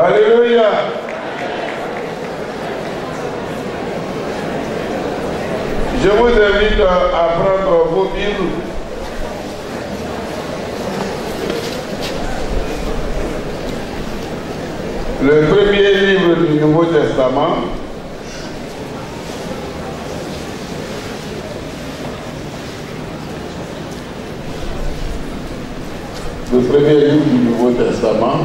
Alléluia. Je vous invite à prendre vos Bibles. Le premier livre du Nouveau Testament. Le premier livre du Nouveau Testament.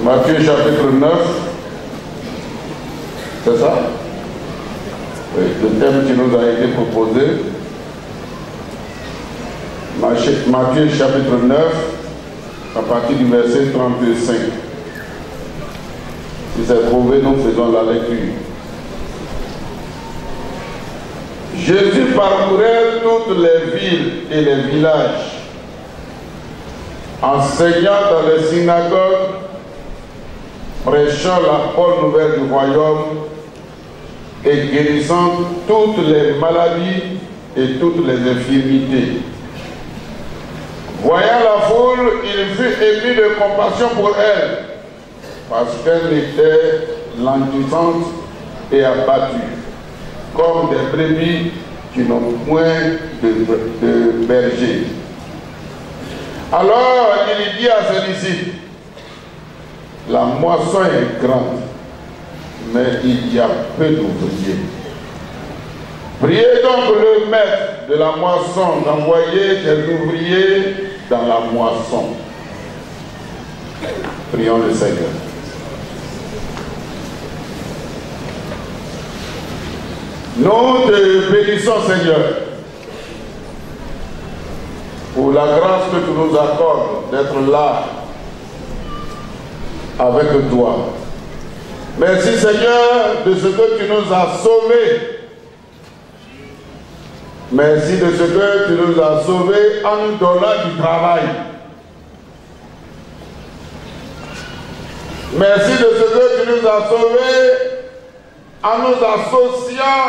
Matthieu chapitre 9. C'est ça? Oui, le thème qui nous a été proposé. Matthieu chapitre 9, à partir du verset 35. Si c'est trouvé, nous faisons la lecture. Jésus parcourait toutes les villes et les villages, enseignant dans les synagogues, prêchant la bonne nouvelle du royaume et guérissant toutes les maladies et toutes les infirmités. Voyant la foule, il fut ému de compassion pour elle, parce qu'elle était languissante et abattue, comme des brebis qui n'ont point de berger. Alors il dit à ses disciples, la moisson est grande, mais il y a peu d'ouvriers. Priez donc le maître de la moisson d'envoyer des ouvriers dans la moisson. Prions le Seigneur. Nous te bénissons, Seigneur, pour la grâce que tu nous accordes d'être là avec toi. Merci, Seigneur, de ce que tu nous as sauvés. Merci de ce que tu nous as sauvés en nous donnant du travail. Merci de ce que tu nous as sauvés en nous associant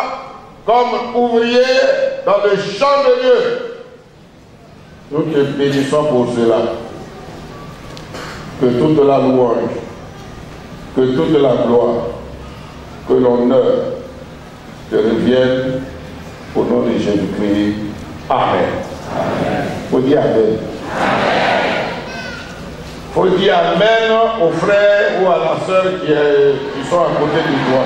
comme ouvriers dans le champ de Dieu. Nous te bénissons pour cela. Que toute la louange, que toute la gloire, que l'honneur te revienne au nom de Jésus-Christ. Amen. Faut dire Amen. Faut dire Amen aux frères ou à la sœur qui sont à côté de toi.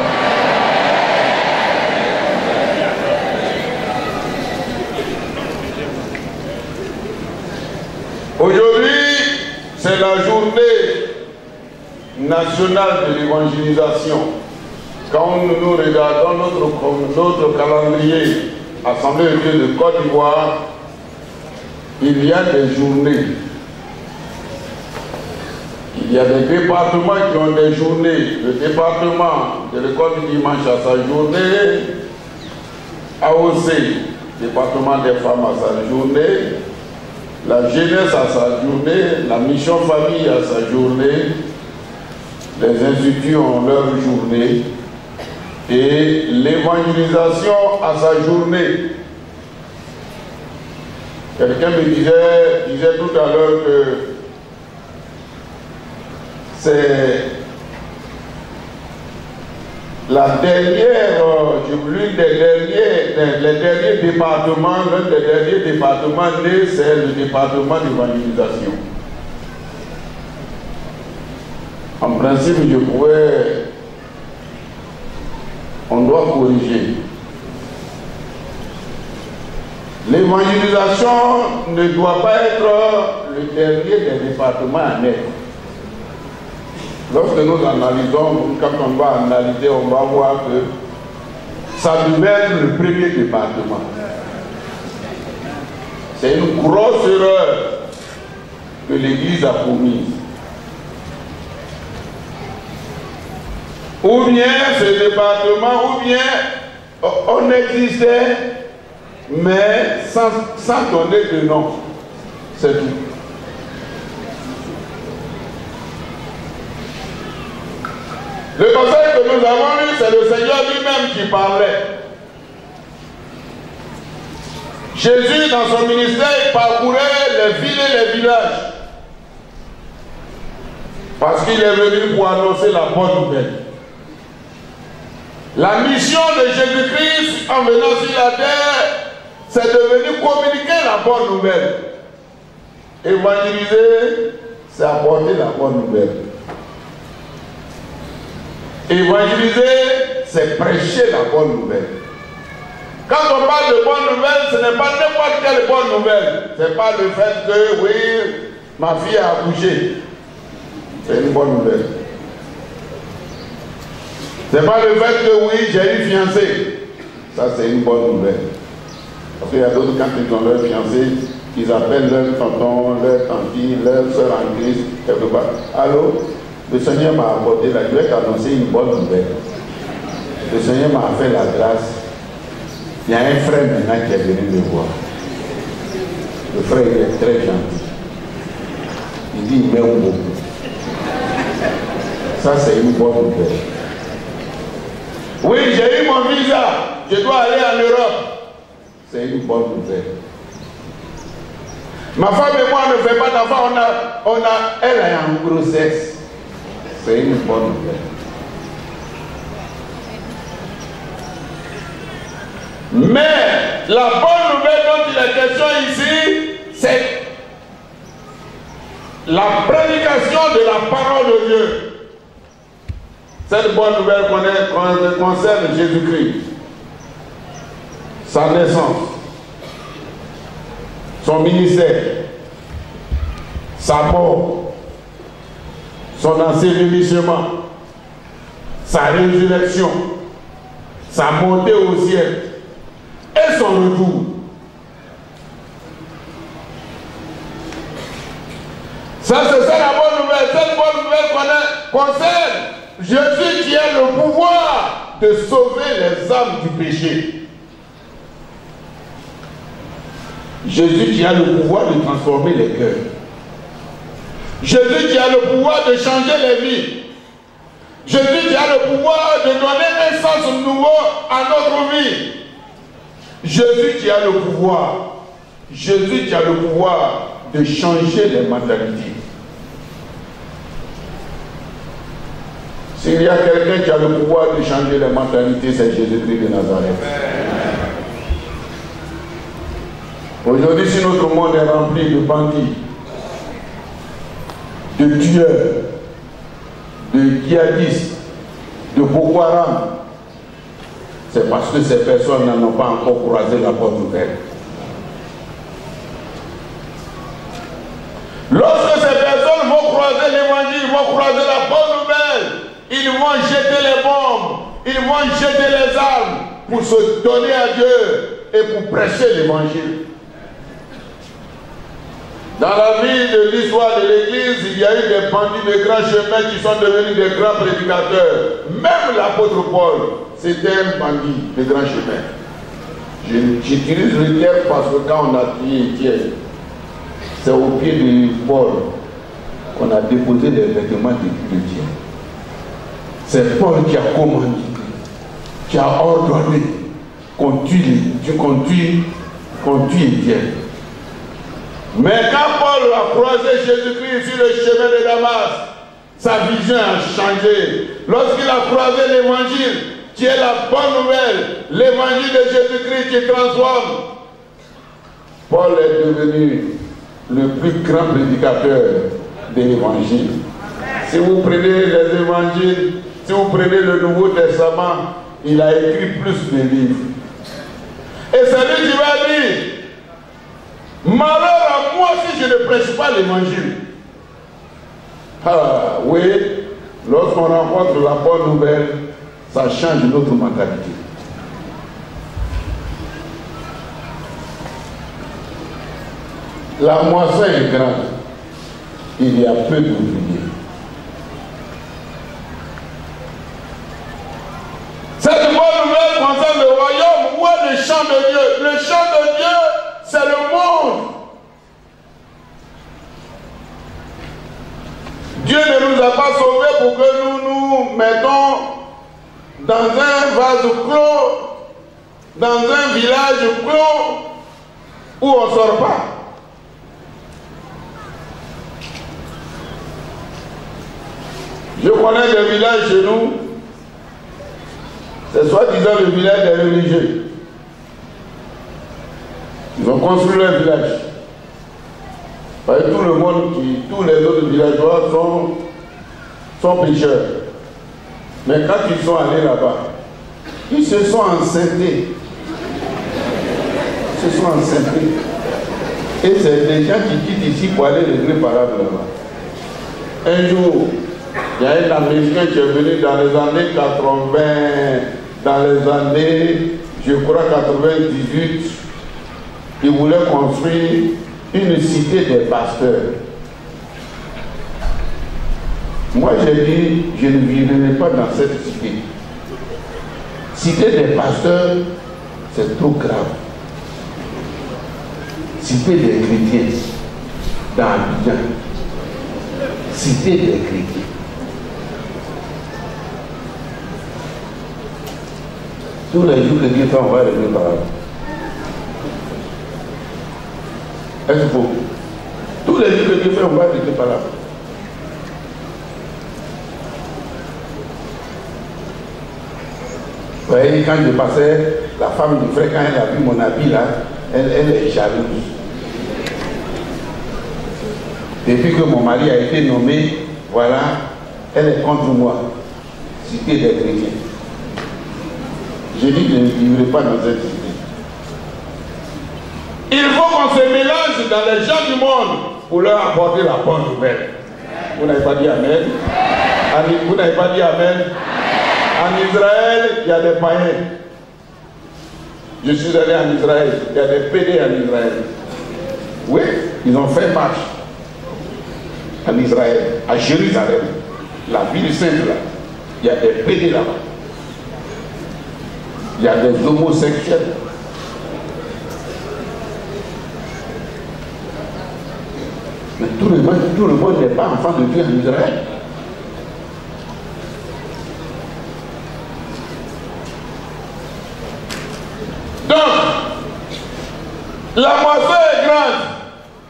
Aujourd'hui, c'est la journée nationale de l'évangélisation. Quand nous regardons notre calendrier Assemblée de Dieu de Côte d'Ivoire, il y a des journées. Il y a des départements qui ont des journées. Le département de l'école du dimanche a sa journée. AOC, département des femmes, a sa journée. La jeunesse a sa journée. La mission famille a sa journée. Les instituts ont leur journée. Et l'évangélisation a sa journée. Quelqu'un me disait tout à l'heure que c'est la dernière, l'un des derniers départements nés, c'est le département d'évangélisation. En principe, on doit corriger. L'évangélisation ne doit pas être le dernier des départements à naître. Lorsque nous analysons, quand on va analyser, on va voir que ça devait être le premier département. C'est une grosse erreur que l'Église a commise. Ou bien ce département, ou bien on existait, mais sans donner de nom. C'est tout. Le conseil que nous avons lu, c'est le Seigneur lui-même qui parlait. Jésus, dans son ministère, il parcourait les villes et les villages. Parce qu'il est venu pour annoncer la bonne nouvelle. La mission de Jésus-Christ en venant sur la terre, c'est de venir communiquer la bonne nouvelle. Évangéliser, c'est apporter la bonne nouvelle. Évangéliser, c'est prêcher la bonne nouvelle. Quand on parle de bonne nouvelle, ce n'est pas n'importe quelle bonne nouvelle. Ce n'est pas le fait que, oui, ma fille a accouché. C'est une bonne nouvelle. Ce n'est pas le fait que, oui, j'ai une fiancée. Ça, c'est une bonne nouvelle. Parce qu'il y a d'autres, quand ils ont leur fiancée, ils appellent leur tonton, leur tante, leur soeur en Christ, quelque part. Allô, le Seigneur m'a apporté la grâce, annoncer une bonne nouvelle. Le Seigneur m'a fait la grâce. Il y a un frère maintenant qui est venu me voir. Le frère il est très gentil. Il dit il m'aime beaucoup. Ça c'est une bonne nouvelle. Oui, j'ai eu mon visa. Je dois aller en Europe. C'est une bonne nouvelle. Ma femme et moi ne faisons pas d'enfant. Elle est en grossesse. C'est une bonne nouvelle. Mais la bonne nouvelle dont il est question ici, c'est la prédication de la parole de Dieu. Cette bonne nouvelle concerne Jésus-Christ, sa naissance, son ministère, sa mort, son ensevelissement, sa résurrection, sa montée au ciel et son retour. Ça, c'est ça la bonne nouvelle. Cette bonne nouvelle concerne Jésus qui a le pouvoir de sauver les âmes du péché. Jésus qui a le pouvoir de transformer les cœurs. Jésus qui a le pouvoir de changer les vies. Jésus qui a le pouvoir de donner un sens nouveau à notre vie. Jésus qui a le pouvoir. Jésus qui a le pouvoir de changer les mentalités. S'il y a quelqu'un qui a le pouvoir de changer les mentalités, c'est Jésus-Christ de Nazareth. Aujourd'hui, si notre monde est rempli de bandits, de tueurs, de djihadistes, de Boko Haram, c'est parce que ces personnes n'en ont pas encore croisé la bonne nouvelle. Lorsque ces personnes vont croiser l'évangile, vont croiser la bonne nouvelle, ils vont jeter les bombes, ils vont jeter les armes pour se donner à Dieu et pour prêcher l'évangile. Dans la vie de l'histoire de l'Église, il y a eu des bandits de grands chemins qui sont devenus des grands prédicateurs. Même l'apôtre Paul, c'était un bandit de grands chemins. J'utilise le terme parce que quand on a tué Étienne, c'est au pied de Paul qu'on a déposé les vêtements d'Étienne. C'est Paul qui a commandé, qui a ordonné qu'on tue Étienne. Mais quand Paul a croisé Jésus-Christ sur le chemin de Damas, sa vision a changé. Lorsqu'il a croisé l'évangile, qui est la bonne nouvelle, l'évangile de Jésus-Christ qui transforme, Paul est devenu le plus grand prédicateur de l'évangile. Si vous prenez les évangiles, si vous prenez le Nouveau Testament, il a écrit plus de livres. Et c'est lui qui va dire, malheur à moi si je ne prêche pas l'évangile. Ah oui, lorsqu'on rencontre la bonne nouvelle, ça change notre mentalité. La moisson est grande, il y a peu d'ouvriers. Cette bonne nouvelle concerne le royaume. Où est le champ de Dieu? Le champ de Dieu, c'est le monde. Dieu ne nous a pas sauvés pour que nous nous mettons dans un vase clos, dans un village clos, où on ne sort pas. Je connais des villages chez nous, c'est soi-disant le village des religieux. Ils ont construit leur village. Parce que tout le monde, tous les autres villageois sont pécheurs. Mais quand ils sont allés là-bas, ils se sont enceintés. Ils se sont enceintés. Et c'est des gens qui quittent ici pour aller régler parade là-bas. Un jour, il y a un Américain qui est venu dans les années 80, dans les années, je crois, 98. Il voulait construire une cité des pasteurs. Moi, j'ai dit, je ne vivrai pas dans cette cité. Cité des pasteurs, c'est trop grave. Cité des chrétiens, dans Abidjan. Cité des chrétiens. Tous les jours que Dieu fait, on va revenir par là. Est-ce qu'il faut? Tous les jours que Dieu fait, on va revenir par là. Vous voyez, quand je passais, la femme du frère, quand elle a vu mon habit là, elle est jalouse. Depuis que mon mari a été nommé, voilà, elle est contre moi. Cité des chrétiens. Je dis que je ne vivrai pas dans cette cité. Il faut qu'on se mélange dans les gens du monde pour leur apporter la bonne nouvelle. Vous n'avez pas dit Amen? Vous n'avez pas dit Amen? En Israël, il y a des païens. Je suis allé en Israël, il y a des PD en Israël. Oui, ils ont fait marche en Israël, à Jérusalem, la ville sainte là. Il y a des PD là-bas. Il y a des homosexuels. Mais tout le monde n'est pas enfant de Dieu en Israël. Donc, la moisson est grande.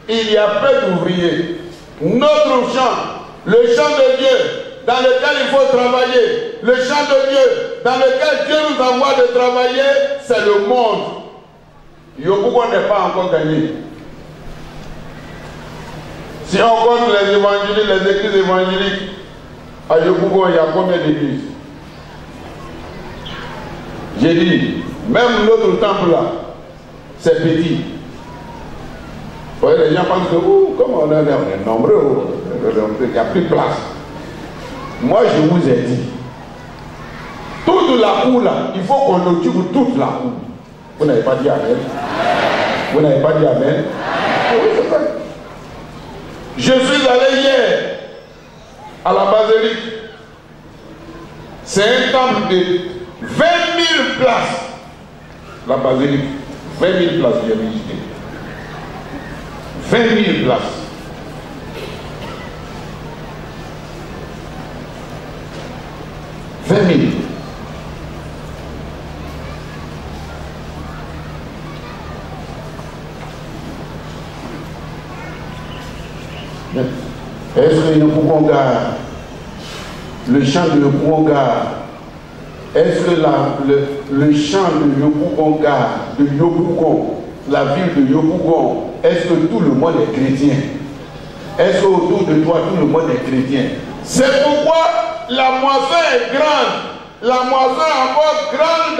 Il y a peu d'ouvriers. Notre champ, le champ de Dieu, dans lequel il faut travailler, le champ de Dieu, dans lequel Dieu nous envoie de travailler, c'est le monde. Yopougon n'est pas encore gagné. Si on compte les évangéliques, les églises évangéliques, à Yopougon, il y a combien d'églises? J'ai dit, même notre temple là, c'est petit. Vous voyez, les gens pensent que, comme on est nombreux, il n'y a plus de place. Moi, je vous ai dit, toute la cour là, il faut qu'on occupe toute la cour. Vous n'avez pas dit Amen? Vous n'avez pas dit Amen? Oui, c'est vrai. Je suis allé hier à la basilique. C'est un temple de 20 000 places. La basilique, 20 000 places, j'ai visité. 20 000 places. Est-ce que Yopougonga, le champ de Yopougonga, est-ce que le champ de Yopougonga, de Yopougon, la ville de Yopougon, est-ce que tout le monde est chrétien? Est-ce qu'autour de toi, tout le monde est chrétien? C'est pourquoi la moisson est grande. La moisson est encore grande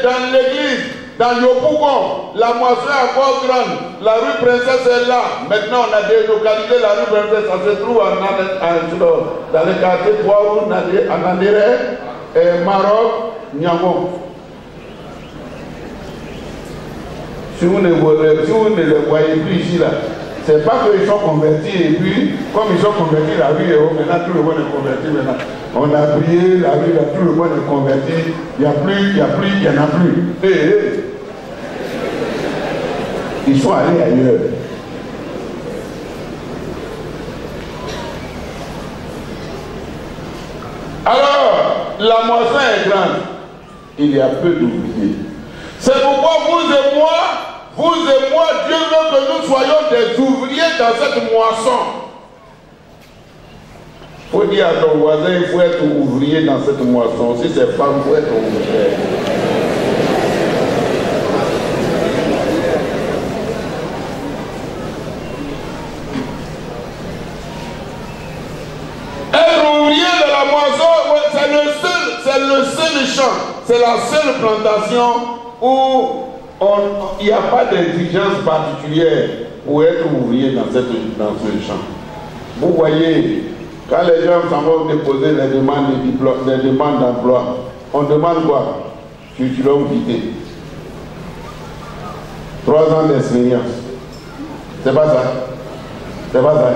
dans l'église. Dans Yopougon, la moisson est encore grande. La rue Princesse est là. Maintenant, on a délocalisé la rue Princesse. Ça se trouve dans le quartier Poirou, en Andéré, Maroc, Niamon. Si vous ne les voyez plus ici, là, c'est pas qu'ils sont convertis et puis, comme ils sont convertis, la rue est haut, maintenant tout le monde est converti maintenant. On a prié, la rue, là, tout le monde est converti, il n'y a plus, il n'y en a plus. Ils sont allés ailleurs. Alors, la moisson est grande, il y a peu d'ouvriers. C'est pourquoi vous et moi, Vous et moi, Dieu veut que nous soyons des ouvriers dans cette moisson. Il faut dire à ton voisin, il faut être ouvrier dans cette moisson. Si c'est femme, il faut être ouvrier. Être ouvrier de la moisson, c'est le seul champ, c'est la seule plantation où il n'y a pas d'exigence particulière pour être ouvrier dans ce champ. Vous voyez, quand les gens s'en vont déposer les demandes d'emploi, on demande quoi? Curriculum vitae. 3 ans d'expérience. C'est pas ça. C'est pas ça.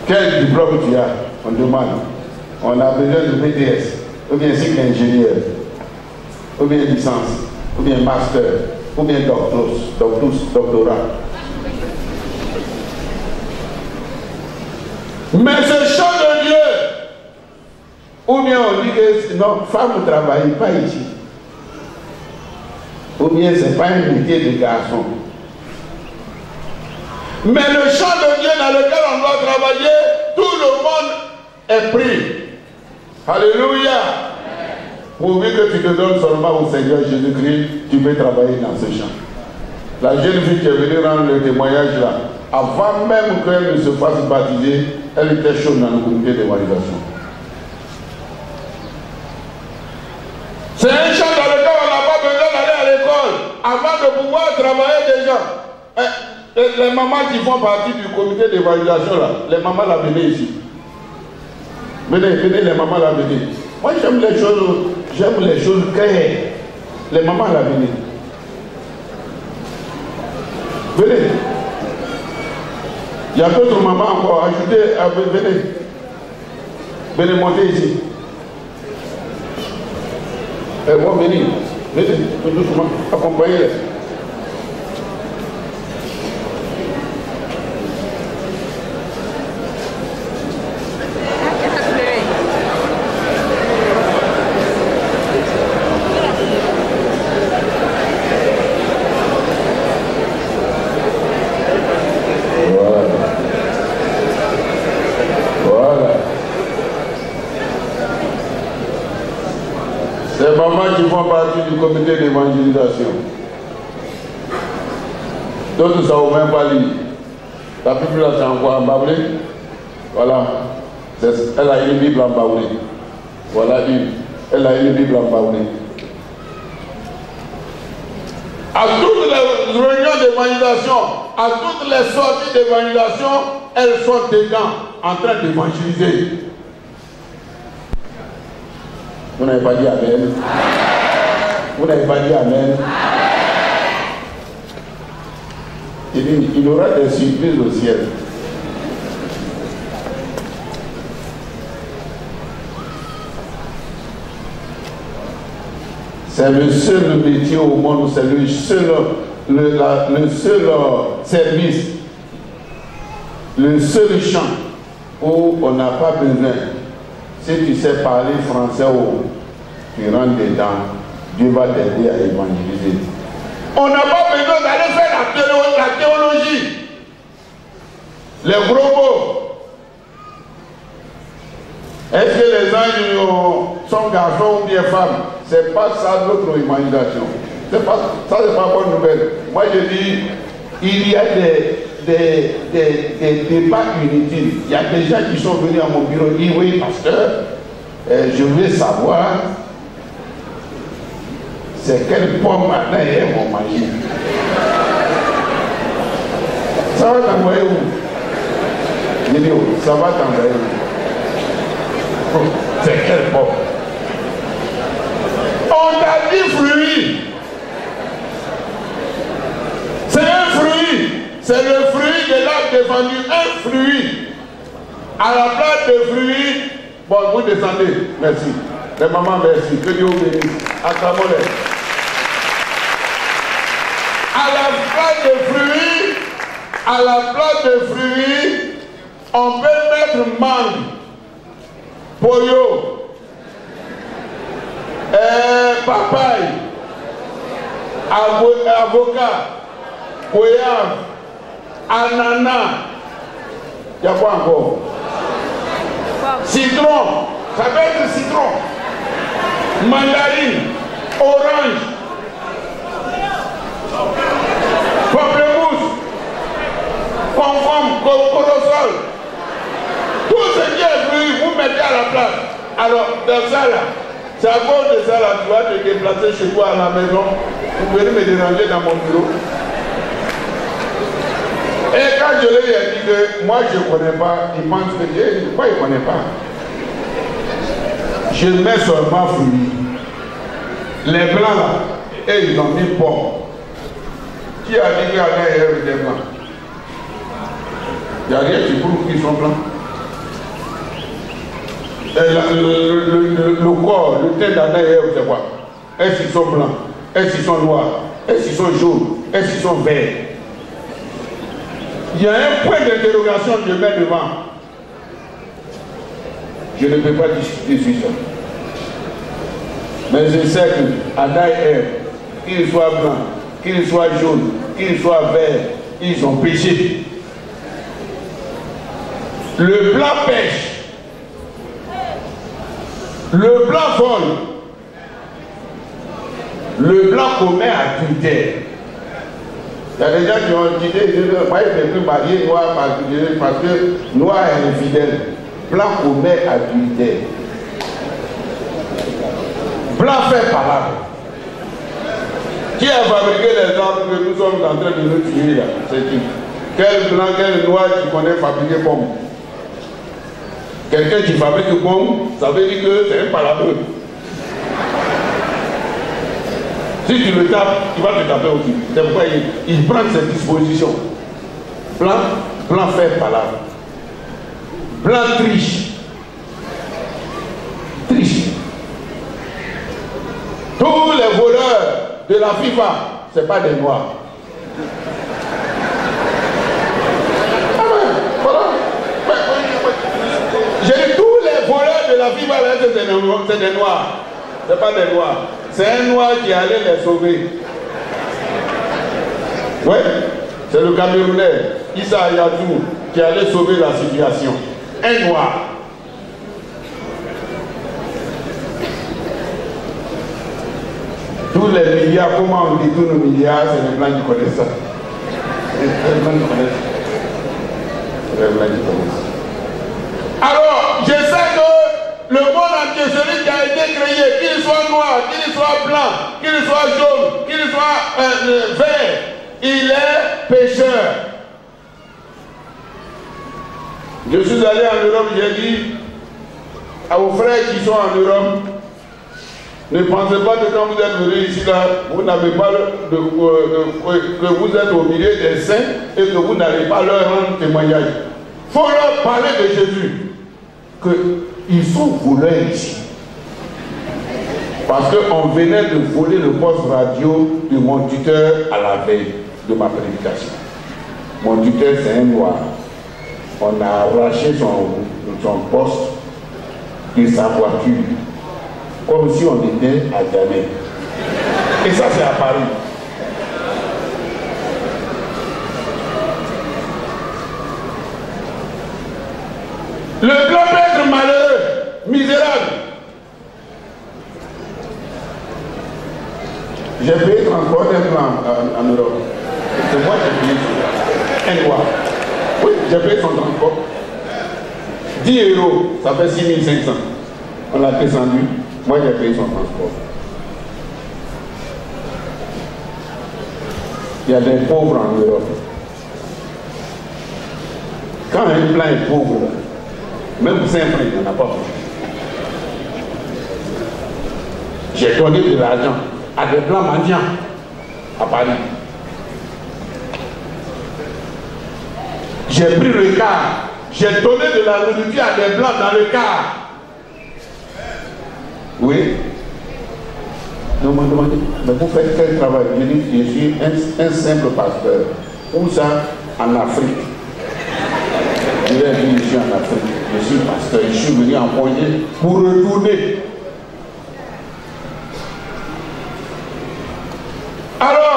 Quel diplôme tu as? On demande. On a besoin de BTS, ou bien cycle ingénieur, ou bien licence, ou bien master, ou bien doctorat. Mais ce champ de Dieu, ou bien on dit que non, femme ne travaille pas ici, ou bien ce n'est pas un métier de garçon. Mais le champ de Dieu dans lequel on doit travailler, tout le monde est pris. Alléluia. Pourvu que tu te donnes seulement au Seigneur Jésus-Christ, tu peux travailler dans ce champ. La jeune fille qui est venue rendre le témoignage là, avant même qu'elle ne se fasse baptiser, elle était chaude dans le comité d'évangélisation. C'est un champ dans lequel on n'a pas besoin d'aller à l'école avant de pouvoir travailler déjà. Les mamans qui font partie du comité d'évaluation là, les mamans la venez ici. Venez, les mamans la venez. Moi j'aime les choses claires. Les mamans la venez. Venez. Il y a d'autres mamans encore. Ajoutez, venez. Venez monter ici. Bon, venez. Venez, tout doucement. Accompagnez-les. Les mamans qui font partie du comité d'évangélisation. D'autres ne savent même pas lire. La Bible là c'est encore en baoulé. Voilà. Elle a une Bible en baoulé. Voilà une. Elle a une Bible en baoulé. À toutes les réunions d'évangélisation, à toutes les sorties d'évangélisation, elles sont dedans en train d'évangéliser. Vous n'avez pas dit Amen. Vous n'avez pas dit Amen. Il aura des surprises au ciel. C'est le seul métier au monde, c'est le seul service, le seul champ où on n'a pas besoin. Si tu sais parler français ou tu rentres dedans, Dieu va t'aider à évangéliser. On n'a pas besoin d'aller faire la théologie. Les gros mots. Est-ce que les anges sont garçons ou bien femmes? C'est pas ça notre évangélisation. Ça, c'est pas bonne nouvelle. Moi, je dis, il y a des débats inutiles. Il y a des gens qui sont venus à mon bureau et disent, oui, pasteur, je veux savoir c'est quelle pomme maintenant ils vont manger. Ça va t'envoyer où? Je dis, ça va t'envoyer où? C'est quelle pomme? On t'a dit fruit. C'est un fruit. C'est le fruit de l'arbre défendu. Un fruit. À la place de fruit, bon, vous descendez. Merci. Les mamans, merci. Que Dieu vous bénisse. Acclamons-les. À la place de fruits, on peut mettre mangue, pollo, papaye, avocat, goyave, ananas. Il y a quoi encore? Citron, ça peut être citron. Mandarine, orange, pamplemousse, concombre, corossol. Tout ce qui est fruit, vous mettez à la place. Alors, dans ça là, c'est à cause de ça là, tu vas te déplacer chez toi à la maison. Vous venez me déranger dans mon bureau. Et quand je lui ai dit que moi je ne connais pas, il pense que Dieu, pourquoi il ne connaît pas? Je mets seulement fruits. Les blancs là, et ils ont mis pomme. Qui a dit qu'il y a des blancs? Il n'y a rien qui prouve qu'ils sont blancs. Le corps, le teint d'Adam et Ève, c'est quoi? Est-ce qu'ils sont blancs? Est-ce qu'ils sont noirs? Est-ce qu'ils sont jaunes? Est-ce qu'ils sont verts? Il y a un point d'interrogation que je mets devant. Je ne peux pas discuter sur ça. Mais je sais que Adam et Ève, qu'ils soient blancs, qu'ils soient jaunes, qu'ils soient verts, ils ont péché. Le blanc pêche. Le blanc vole. Le blanc commet adultère. Il y a des gens qui ont dit que je ne peux plus marier noir parce que noir est infidèle. Blanc commet adultère. Blanc fait parable. Qui a fabriqué les armes que nous sommes en train de nous tuer là? C'est qui? Quel blanc, quel noir qui connaît fabriquer pomme? Quelqu'un qui fabrique pomme, ça veut dire que c'est un parabole. Si tu le tapes, il va te taper aussi. C'est pourquoi il prend ses dispositions. Blanc fait palabre. Blanc triche. Triche. Tous les voleurs de la FIFA, ce n'est pas des noirs. J'ai dit tous les voleurs de la FIFA, c'est des noirs. Ce n'est pas des noirs. C'est un noir qui allait les sauver. Oui, c'est le Camerounais, Issa Ayatou, qui allait sauver la situation. Un noir. Tous les milliards, comment on dit tous nos milliards, c'est les blancs qui connaissent ça. C'est les blancs qui connaissent. C'est les blancs qui connaissent. Alors, je sais que le monde entier, celui qui a été créé, qu'il soit noir, qu'il soit blanc, qu'il soit jaune, qu'il soit vert, il est pécheur. Je suis allé en Europe, j'ai dit à vos frères qui sont en Europe, ne pensez pas que quand vous êtes venus ici, là, vous n'avez pas que vous êtes au milieu des saints et que vous n'allez pas leur rendre témoignage. Il faut leur parler de Jésus. Qu'ils sont voleurs ici. Parce qu'on venait de voler le poste radio de mon tuteur à la veille de ma prédication. Mon tuteur, c'est un noir. On a arraché son poste de sa voiture. Comme si on était à Djamé. Et ça, c'est à Paris. Le blanc peut être malheureux, misérable. J'ai payé transport d'un blanc en Europe. C'est moi qui ai payé un noir. Oui, j'ai payé son transport. 10 €, ça fait 6500. On l'a descendu. Moi, j'ai payé son transport. Il y a des pauvres en Europe. Quand un blanc est pauvre, même 5 francs, il n'y en a pas beaucoup. J'ai donné de l'argent à des blancs mendiants à Paris. J'ai pris le car. J'ai donné de la nourriture à des blancs dans le car. Oui. Donc, on m'a demandé, mais vous faites quel travail? Je dis, je suis un simple pasteur. Où ça? En Afrique. Je l'ai dit, je suis en Afrique. Je suis pasteur. Je suis venu en congé pour retourner. Alors,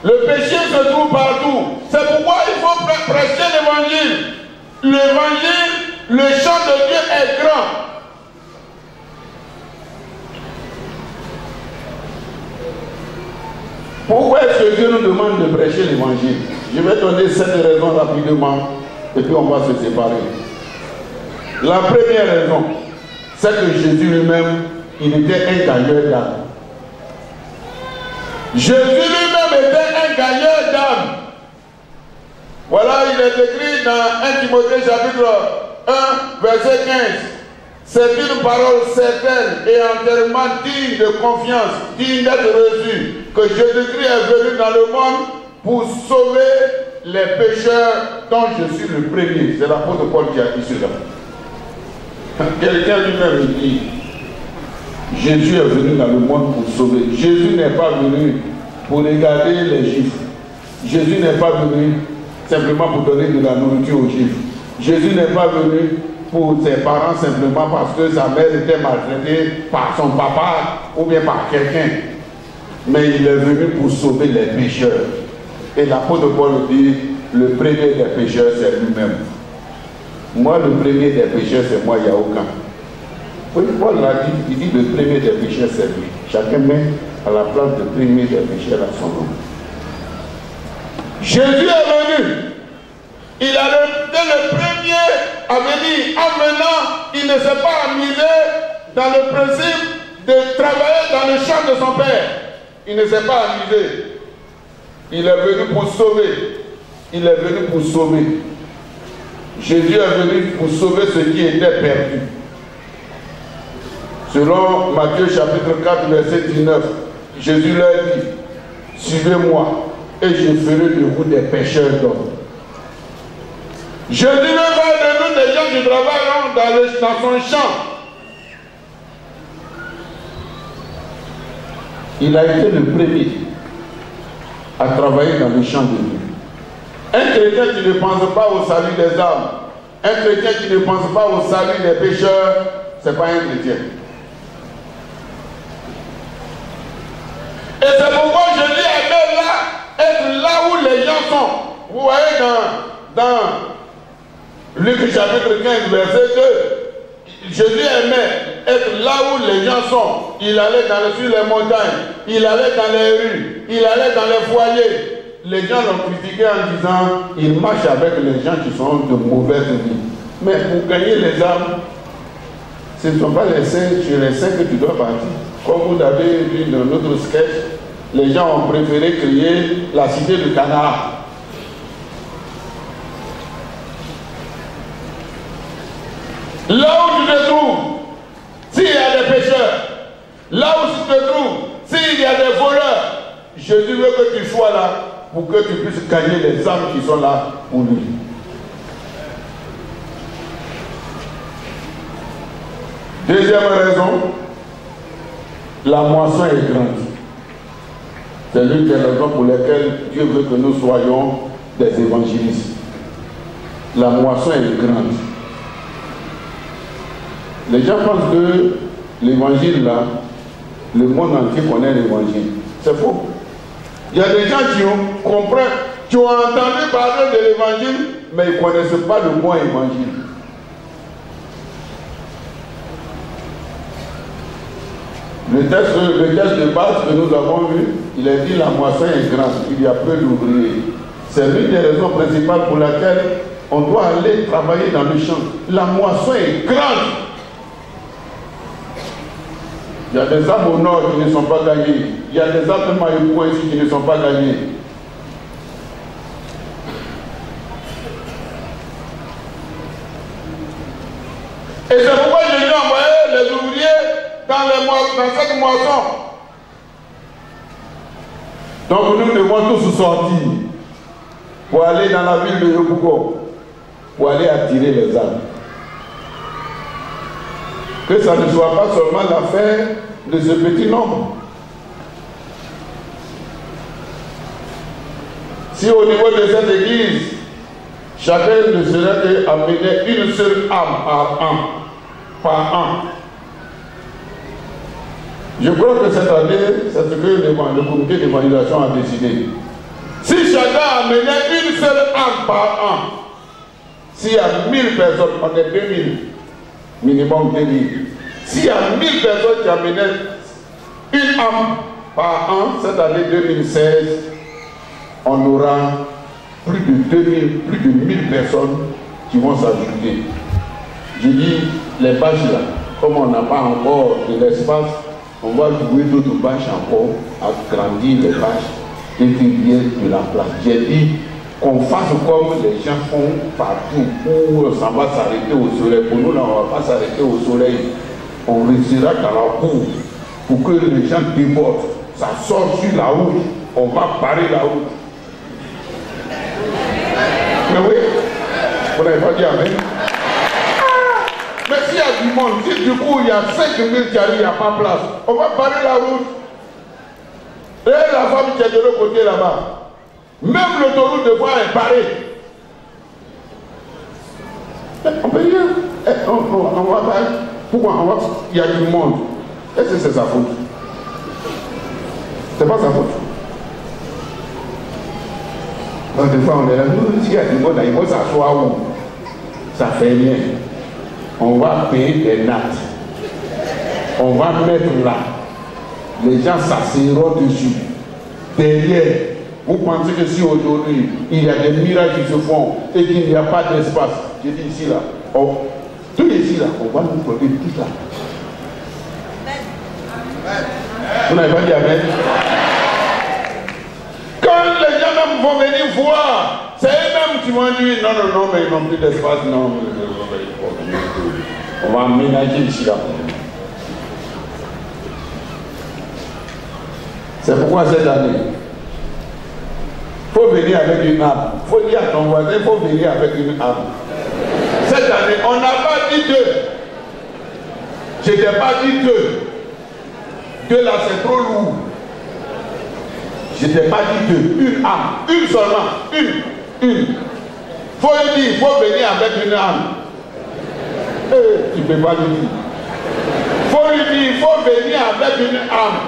Le péché se trouve partout. C'est pourquoi il faut prêcher l'évangile. L'évangile, le champ de Dieu est grand. Pourquoi est-ce que Dieu nous demande de prêcher l'évangile? Je vais donner 7 raisons rapidement et puis on va se séparer. La première raison, c'est que Jésus lui-même, il était un gagneur d'âme. Jésus lui-même était un gagneur d'âme. Voilà, il est écrit dans 1 Timothée chapitre 1, verset 15. C'est une parole certaine et entièrement digne de confiance, digne d'être reçue, que Jésus-Christ est venu dans le monde pour sauver les pécheurs dont je suis le premier. C'est l'apôtre Paul qui a dit cela. Quelqu'un lui-même dit, Jésus est venu dans le monde pour sauver. Jésus n'est pas venu pour regarder les Juifs. Jésus n'est pas venu simplement pour donner de la nourriture aux Juifs. Jésus n'est pas venu pour ses parents simplement parce que sa mère était maltraitée par son papa ou bien par quelqu'un. Mais il est venu pour sauver les pécheurs. Et l'apôtre Paul dit, le premier des pécheurs, c'est lui-même. Moi, le premier des pécheurs, c'est moi, il n'y a aucun. Oui, Paul l'a dit, il dit le premier des pécheurs, c'est lui. Chacun met à la place de premier des pécheurs à son nom. Jésus est venu. Il a été le premier à venir. En venant, il ne s'est pas amusé dans le principe de travailler dans le champ de son Père. Il ne s'est pas amusé. Il est venu pour sauver. Il est venu pour sauver. Jésus est venu pour sauver ce qui était perdu. Selon Matthieu chapitre 4, verset 19, Jésus leur dit, suivez-moi et je ferai de vous des pécheurs d'hommes. Jésus ne parle de nous des gens qui travaillent dans son champ. Il a été le premier à travailler dans le champ de Dieu. Un chrétien qui ne pense pas au salut des âmes, un chrétien qui ne pense pas au salut des pécheurs, ce n'est pas un chrétien. Et c'est pourquoi je dis être là où les gens sont. Vous voyez dans Luc chapitre 15, verset 2, Jésus aimait être là où les gens sont. Il allait sur les montagnes, il allait dans les rues, il allait dans les foyers. Les gens l'ont critiqué en disant, il marche avec les gens qui sont de mauvaise vie. Mais pour gagner les âmes, ce ne sont pas les saints, chez les saints que tu dois partir. Comme vous avez vu dans notre sketch, les gens ont préféré créer la cité de Canaan. Là où tu te trouves, s'il y a des pécheurs, là où tu te trouves, s'il y a des voleurs, Jésus veut que tu sois là pour que tu puisses gagner les âmes qui sont là pour lui. Deuxième raison, la moisson est grande. C'est l'une des raisons pour lesquelles Dieu veut que nous soyons des évangélistes. La moisson est grande. Les gens pensent que l'évangile là, le monde entier connaît l'évangile. C'est faux. Il y a des gens qui comprennent, qui ont entendu parler de l'évangile, mais ils ne connaissent pas le bon évangile. Le texte de base que nous avons vu, il est dit la moisson est grande, il y a peu d'ouvriers. C'est l'une des raisons principales pour laquelle on doit aller travailler dans le champ. La moisson est grande. Il y a des âmes au nord qui ne sont pas gagnées. Il y a des âmes maïkoués ici qui ne sont pas gagnées. Et c'est pourquoi Jésus a envoyé les ouvriers dans cette moisson. Donc nous devons tous sortir pour aller dans la ville de Yopougon, pour aller attirer les âmes. Que ça ne soit pas seulement l'affaire de ce petit nombre. Si au niveau de cette église, chacun ne serait amené une seule âme par an. Je crois que cette année, c'est ce que le comité d'évaluation a décidé. chacun amenait une seule âme par an, s'il y a 1000 personnes, on est 2000, minimum 2000. S'il y a 1000 personnes qui amenaient une âme par an, cette année 2016, on aura plus de 2000, plus de 1000 personnes qui vont s'ajouter. Je dis, les bâches là, comme on n'a pas encore de l'espace, on va louer d'autres bâches encore, agrandir les bâches, détruire de la place. J'ai dit qu'on fasse comme les gens font partout, où on s'en va s'arrêter au soleil. Pour nous, là, on ne va pas s'arrêter au soleil. On restera dans la cour pour que les gens débordent. Ça sort sur la route, on va parer la route. Mais oui, vous n'avez pas dit amen. Mais s'il y a du monde, si du coup il y a 5000 qui arrivent, il n'y a pas de place, on va parer la route. Et la femme qui est de l'autre côté là-bas, même l'autoroute de voie est parée. On peut dire, on va pas. Pourquoi il y a du monde? Est-ce que c'est sa faute? C'est pas sa faute. Donc des fois on est là, s'il y a du monde, il faut s'asseoir où? Ça fait rien. On va payer des nattes. On va mettre là. Les gens s'asseoiront dessus. Derrière, vous pensez que si aujourd'hui il y a des miracles qui se font et qu'il n'y a pas d'espace, je dis ici là, tout ici là, on va nous coller tout là. Vous n'avez pas dit amen? Quand les gens même vont venir voir, c'est eux-mêmes qui vont dire non, mais ils n'ont plus d'espace, non, on va aménager ici là. C'est pourquoi cette année, il faut venir avec une âme. Il faut dire à ton voisin, il faut venir avec une âme. Cette année, on n'a pas dit deux. Je n'ai pas dit deux. Deux là, c'est trop lourd. Je n'ai pas dit deux. Une âme. Une seulement. Une. Faut le dire, il faut venir avec une âme. Tu ne peux pas le dire. Faut lui dire, il faut venir avec une âme.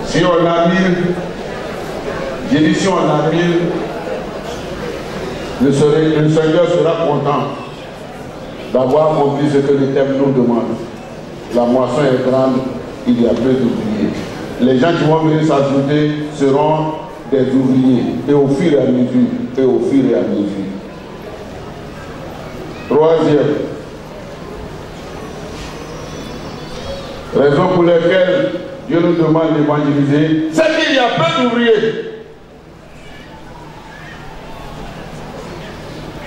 Si on a 1000, j'ai dit si on a 1000, le Seigneur sera content d'avoir accompli ce que l'Éternel nous demande. La moisson est grande, il y a peu d'ouvriers. Les gens qui vont venir s'ajouter seront des ouvriers, et au fur et à mesure, Troisième, raison pour laquelle Dieu nous demande d'évangéliser, c'est qu'il y a peu d'ouvriers.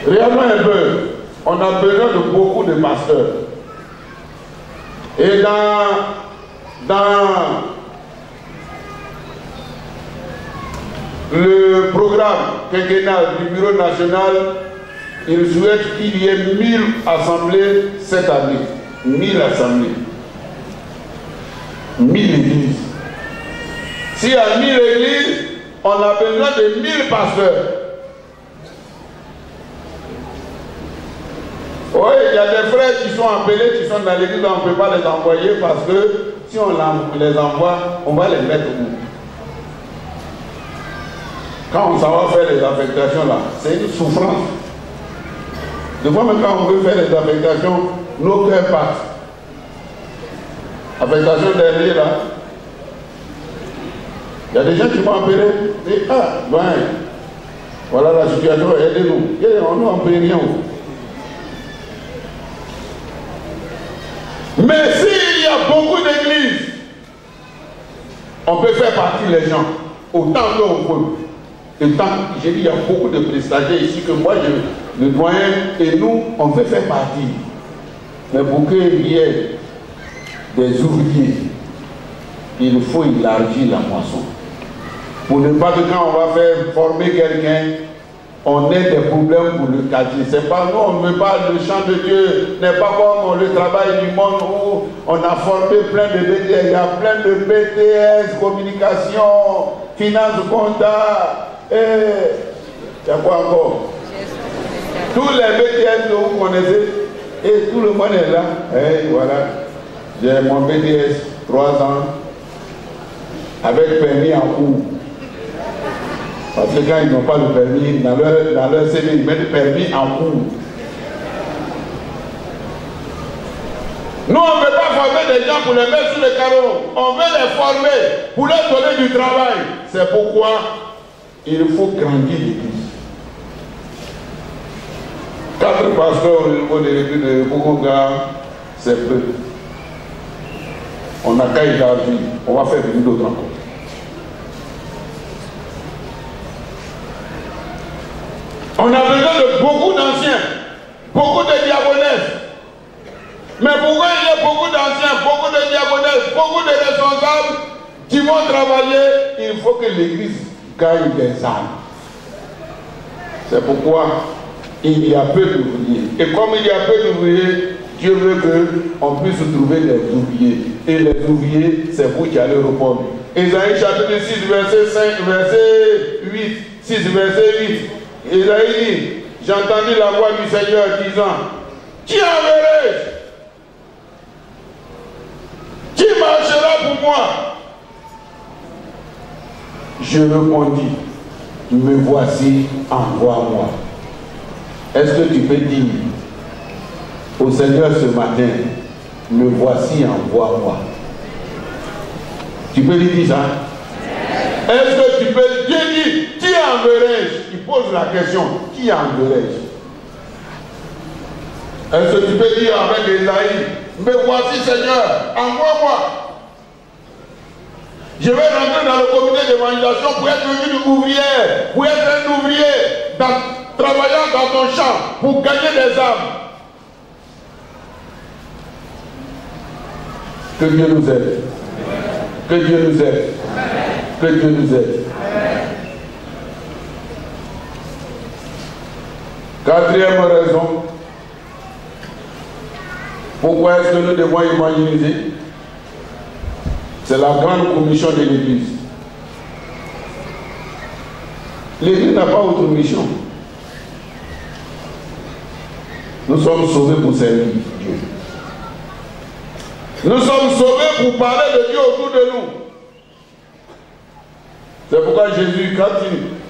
Regardons un peu, on a besoin de beaucoup de pasteurs. Et dans le programme quinquennal du Bureau national, il souhaite qu'il y ait 1000 assemblées cette année. 1000 assemblées. 1000 églises. S'il y a 1000 églises, on a besoin de 1000 pasteurs. Oui, il y a des frères qui sont appelés, qui sont dans l'église, on ne peut pas les envoyer parce que si on les envoie, on va les mettre où? Quand on s'en va faire les affectations là, c'est une souffrance. De fois même quand on veut faire les affectations, nos cœurs partent. Affectation dernière là, il y a des gens qui m'ont appelé, et voilà la situation, aidez-nous. On ne peut rien. Mais s'il y a beaucoup d'églises, on peut faire partie les gens, autant qu'on peut. Et tant, j'ai dit, il y a beaucoup de prestataires ici que moi, le doyen et nous, on veut faire partie. Mais pour qu'il y ait des ouvriers, il faut élargir la moisson. Pour ne pas que quand on va faire former quelqu'un, on ait des problèmes pour le quartier. C'est pas nous, on ne veut pas le champ de Dieu, n'est pas comme le travail du monde où on a formé plein de BTS, il y a plein de BTS, communication, finance, compta, et il y a quoi encore? Tous les BTS que vous connaissez, et tout le monde est là. Et voilà, j'ai mon BTS, 3 ans, avec permis en cours. Parce que quand ils n'ont pas le permis, dans leur CV, ils mettent permis en cours. Nous, on ne veut pas former des gens pour les mettre sur les carreaux. On veut les former pour leur donner du travail. C'est pourquoi il faut grandir l'église. 4 pasteurs au niveau de l'église de Bogoga, c'est peu. On a qu'à y garder. On va faire venir d'autres encore. On a besoin de beaucoup d'anciens, beaucoup de diaconesses. Mais pourquoi il y a beaucoup d'anciens, beaucoup de diaconesses, beaucoup de responsables qui vont travailler? Il faut que l'église gagne des âmes. C'est pourquoi il y a peu d'ouvriers. Et comme il y a peu d'ouvriers, Dieu veut qu'on puisse trouver des ouvriers. Et les ouvriers, c'est vous qui allez répondre. Ésaïe chapitre 6, verset 5, verset 8. 6, verset 8. Ésaïe dit, j'ai entendu la voix du Seigneur disant, qui enverrai-je? Qui marchera pour moi? Je répondis, me voici, envoie-moi. Est-ce que tu peux dire au Seigneur ce matin, me voici, envoie-moi? Tu peux lui dire ça? Est-ce que tu peux Dieu dit, qui enverrai-je? Il pose la question, qui enverrai-je? Est-ce que tu peux dire avec Esaïe, me voici Seigneur, envoie-moi? Je vais rentrer dans le comité d'évangélisation pour être une ouvrière, pour être un ouvrier, travaillant dans ton champ, pour gagner des âmes. Que Dieu nous aide. Que Dieu nous aide. Que Dieu nous aide. Quatrième raison, pourquoi est-ce que nous devons évangéliser? C'est la grande commission de l'Église. L'Église n'a pas autre mission. Nous sommes sauvés pour servir Dieu. Nous sommes sauvés pour parler de Dieu autour de nous. C'est pourquoi Jésus,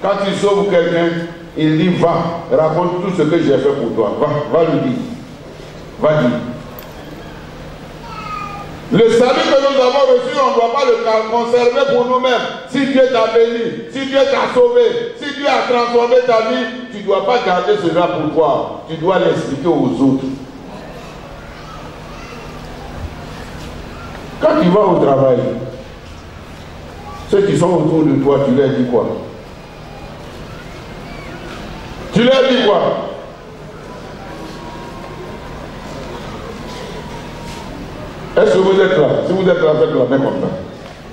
quand il sauve quelqu'un, il dit, va, raconte tout ce que j'ai fait pour toi. Va lui dire. Va dire. Le salut que nous avons reçu, on ne doit pas le conserver pour nous-mêmes. Si Dieu t'a béni, si Dieu t'a sauvé, si Dieu a transformé ta vie, tu ne dois pas garder cela pour toi. Tu dois l'expliquer aux autres. Quand tu vas au travail, ceux qui sont autour de toi, tu leur dis quoi? Tu leur dis quoi? Est-ce que vous êtes là? Si vous êtes là, faites la main comme ça.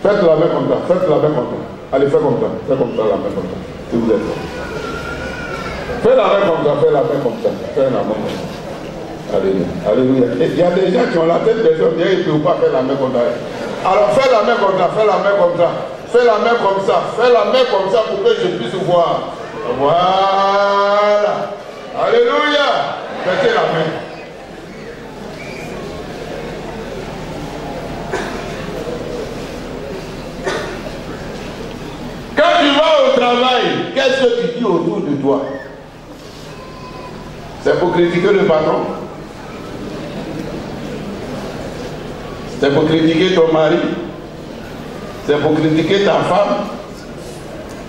Faites la main comme ça. Faites la main comme ça. Allez, faites comme ça. Faites comme ça, la main comme ça. Si vous êtes là. Faites la main comme ça. Faites la main comme ça. Faites la main comme ça. Alléluia. Alléluia. Il y a des gens qui ont la tête des hommes, ils ne peuvent pas faire la main comme ça. Alors fais la main comme ça. Fais la main comme ça. Fais la main comme ça. Fais la main comme ça pour que je puisse voir. Voilà. Alléluia. Mettez la main. Quand tu vas au travail, qu'est-ce que tu dis autour de toi? C'est pour critiquer le patron? C'est pour critiquer ton mari? C'est pour critiquer ta femme?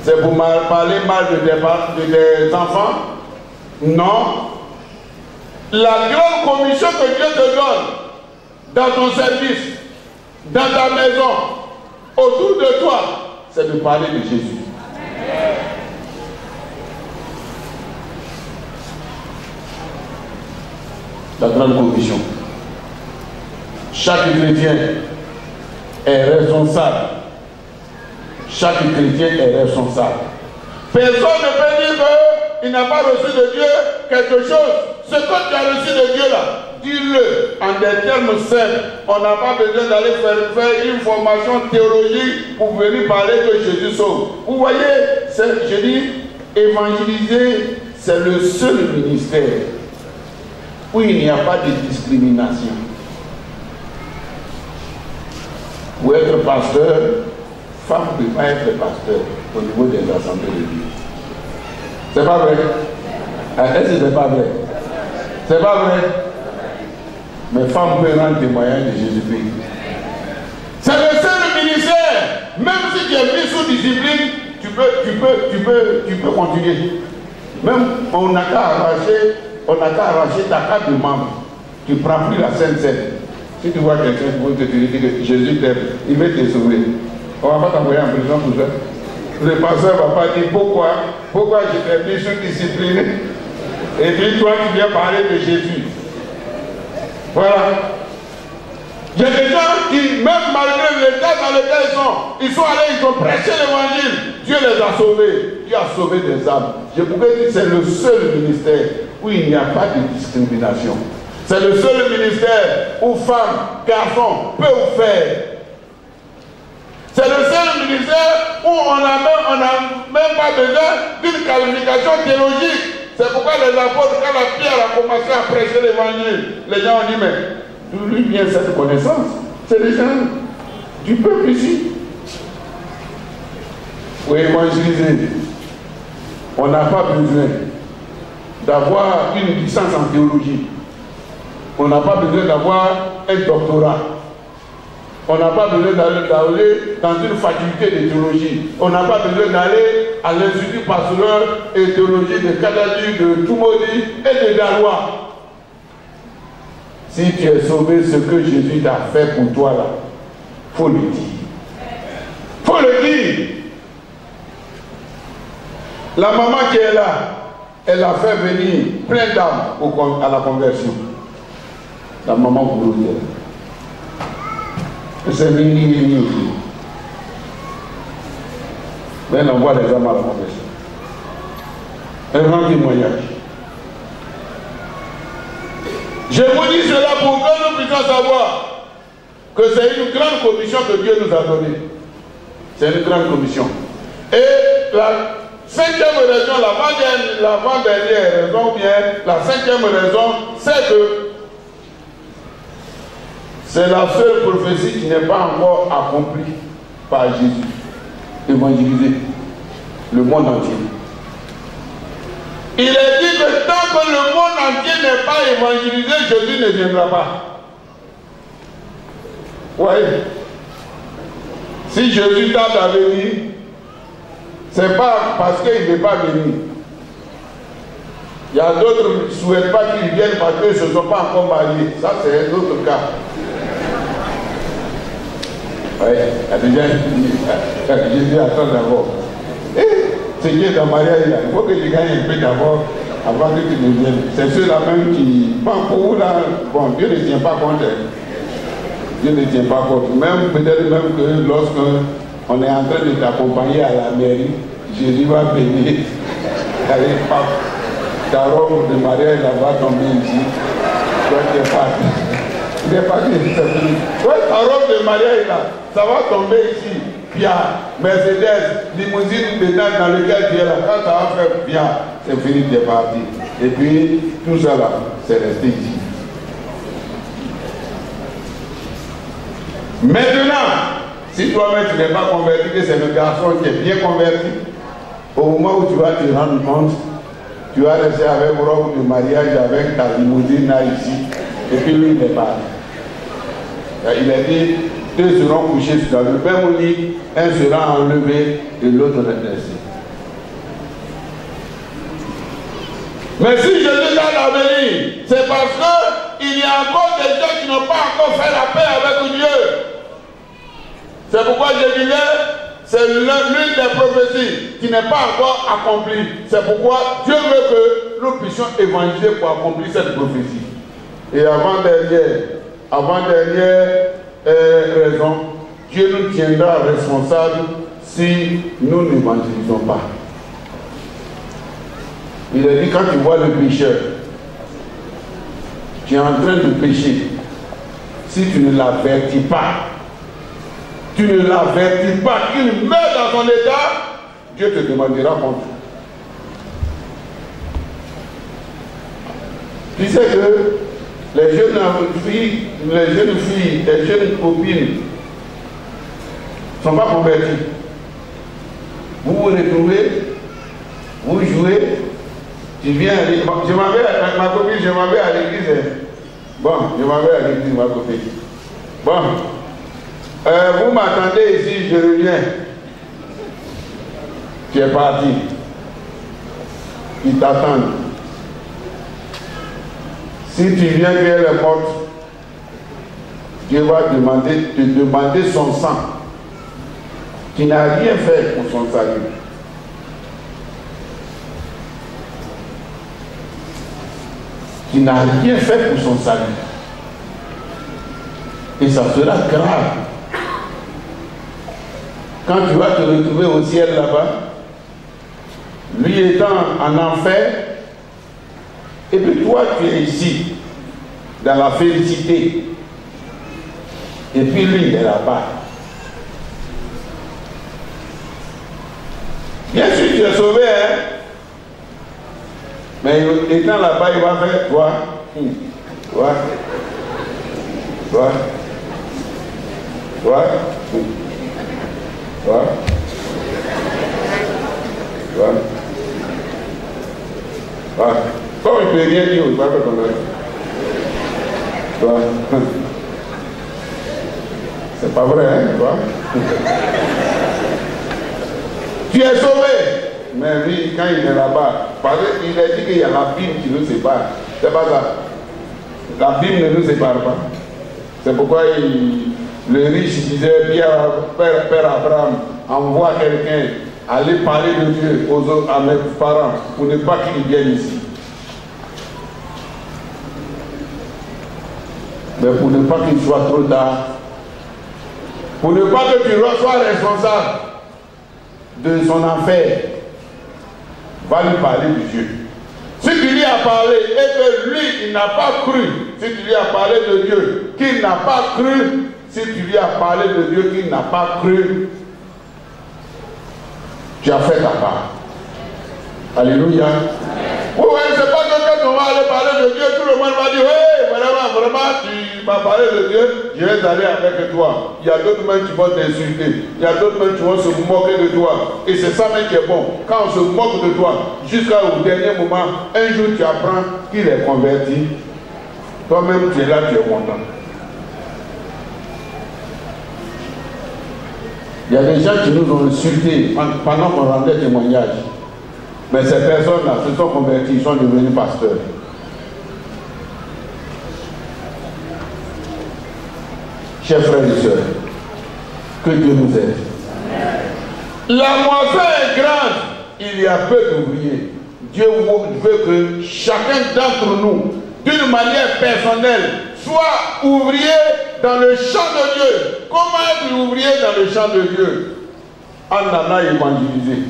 C'est pour parler mal de tes enfants? Non. La grande commission que Dieu te donne dans ton service, dans ta maison, autour de toi, c'est de parler de Jésus. La grande commission. Chaque chrétien est responsable. Chaque chrétien est responsable. Personne ne peut dire qu'il n'a pas reçu de Dieu quelque chose. Ce que tu as reçu de Dieu là, dis-le en des termes simples. On n'a pas besoin d'aller faire une formation théologique pour venir parler que Jésus sauve. Vous voyez, je dis évangéliser, c'est le seul ministère où il n'y a pas de discrimination. Pour être pasteur, femme ne peut pas être pasteur au niveau des assemblées de Dieu. C'est pas vrai? Est-ce que c'est pas vrai? C'est pas vrai? Mais femme peut rendre témoignage de Jésus-Christ. C'est le seul ministère. Même si tu es mis sous discipline, tu peux continuer. Même on n'a qu'à arracher ta carte de membre. Tu ne prends plus la Sainte Seine. Si tu vois quelqu'un qui te dire que Jésus t'aime, il va te sauver. On ne va pas t'envoyer en prison pour ça. Le pasteur ne va pas dire pourquoi je t'ai mis sous discipline. Et puis toi tu viens parler de Jésus. Voilà. Il y a des gens qui, même malgré l'état dans lequel ils sont allés, ils ont prêché l'évangile. Dieu les a sauvés. Dieu a sauvé des âmes. Je pourrais dire que c'est le seul ministère où il n'y a pas de discrimination. C'est le seul ministère où femmes, garçons peuvent faire. C'est le seul ministère où on n'a même pas besoin d'une qualification théologique. C'est pourquoi les apôtres, quand la Pierre a commencé à prêcher l'évangile, les gens ont dit, mais d'où lui vient cette connaissance? C'est des gens du peuple ici. Pour évangéliser, on n'a pas besoin d'avoir une licence en théologie. On n'a pas besoin d'avoir un doctorat. On n'a pas besoin d'aller dans une faculté de théologie. On n'a pas besoin d'aller à l'Institut pastoral et théologie de Kadadu, de Tumodi et de Dalois. Si tu es sauvé, ce que Jésus t'a fait pour toi là, il faut le dire. Il faut le dire. La maman qui est là, elle a fait venir plein d'âmes à la conversion. La maman Boulogne. C'est mini aussi. Mais elle envoie les âmes à la conversion. Elle rend témoignage. Je vous dis cela pour que nous puissions savoir que c'est une grande commission que Dieu nous a donnée. C'est une grande commission. Et la cinquième raison, l'avant-dernière raison, bien, la cinquième raison, c'est que c'est la seule prophétie qui n'est pas encore accomplie par Jésus. Évangéliser le monde entier. Il est dit que tant que le monde entier n'est pas évangélisé, Jésus ne viendra pas. Oui. Si Jésus tarde à venir, ce n'est pas parce qu'il ne veut pas venir. Il y a d'autres qui ne souhaitent pas qu'ils viennent parce qu'ils ne se sont pas encore mariés. Ça, c'est un autre cas. Oui, il y a déjà Jésus attend d'abord. C'est qui est dans le mariage là. Il faut que je gagne un peu d'abord avant que tu ne viennes. C'est ceux-là même qui. Bon, pour vous là, bon, Dieu ne tient pas compte. Dieu ne tient pas compte. Même peut-être même que lorsque on est en train de t'accompagner à la mairie, Jésus va bénir. Allez, ta robe de mariage va tomber ici. Toi, tu es parti. Tu n'es pas dit, c'est fini. Ouais, ta robe de mariage là, ça va tomber ici. Bien, Mercedes, limousine dedans dans lequel tu es là, quand ça va faire bien, c'est fini, tu es parti. Et puis, tout ça là, c'est resté ici. Maintenant, si toi-même tu n'es pas converti, que c'est le garçon qui est bien converti, au moment où tu vas te rendre compte, tu vas rester avec robe de mariage, avec ta limousine là ici, et puis lui il est parti. Il a dit, deux seront couchés dans le même lit, un sera enlevé et l'autre redressé. Mais si Jésus tarde à venir, c'est parce qu'il y a encore des gens qui n'ont pas encore fait la paix avec Dieu. C'est pourquoi je disais, c'est l'une des prophéties qui n'est pas encore accomplie. C'est pourquoi Dieu veut que nous puissions évangéliser pour accomplir cette prophétie. Et avant-dernière raison, Dieu nous tiendra responsables si nous n'évangélisons pas. Il a dit, quand tu vois le pécheur, tu es en train de pécher, si tu ne l'avertis pas, qu'il meurt dans son état, Dieu te demandera compte. Tu sais que les jeunes filles, les jeunes copines ne sont pas converties. Vous vous retrouvez, vous jouez, tu viens à l'église. Je m'en vais avec ma copine, je m'en vais à l'église. Bon, je m'en vais à l'église, ma copine. Bon, vous m'attendez ici, je reviens. Tu es parti. Ils t'attendent. Si tu viens qu'elle est morte, Dieu va te demander son sang. Tu n'as rien fait pour son salut. Tu n'as rien fait pour son salut. Et ça sera grave. Quand tu vas te retrouver au ciel là-bas, lui étant en enfer, et puis toi tu es ici, dans la félicité. Et puis lui il est là-bas. Bien sûr tu es sauvé, hein? Mais étant là-bas, il va faire toi, toi, toi, toi, toi, toi, toi. Comme il ne peut rien dire, il va faire comme ça. Toi. C'est pas vrai, hein, toi? Tu es sauvé. Mais lui, quand il est là-bas, il a dit qu'il y a l'abîme qui nous sépare. C'est pas ça. L'abîme ne nous sépare pas. C'est pourquoi le riche disait, Père Abraham, envoie quelqu'un aller parler de Dieu à mes parents pour ne pas qu'ils viennent ici. Mais pour ne pas qu'il soit trop tard, pour ne pas que tu sois responsable de son enfer, va lui parler de Dieu. Si tu lui as parlé et que lui, il n'a pas cru, si tu lui as parlé de Dieu, qu'il n'a pas cru, si tu lui as parlé de Dieu, qu'il n'a pas cru, tu as fait ta part. Alléluia. Oui, c'est pas que quand on va aller parler de Dieu, tout le monde va dire, oui, vraiment, tu m'as parlé de Dieu, je vais aller avec toi. Il y a d'autres mêmes qui vont t'insulter. Il y a d'autres mêmes qui vont se moquer de toi. Et c'est ça même qui est bon. Quand on se moque de toi, jusqu'au dernier moment, un jour tu apprends qu'il est converti. Toi-même, tu es là, tu es content. Il y a des gens qui nous ont insultés pendant qu'on rendait témoignage. Mais ces personnes-là se sont converties, ils sont devenus pasteurs. Chers frères et sœurs, que Dieu nous aide. La moisson est grande, il y a peu d'ouvriers. Dieu veut que chacun d'entre nous, d'une manière personnelle, soit ouvrier dans le champ de Dieu. Comment être ouvrier dans le champ de Dieu? En allant évangéliser.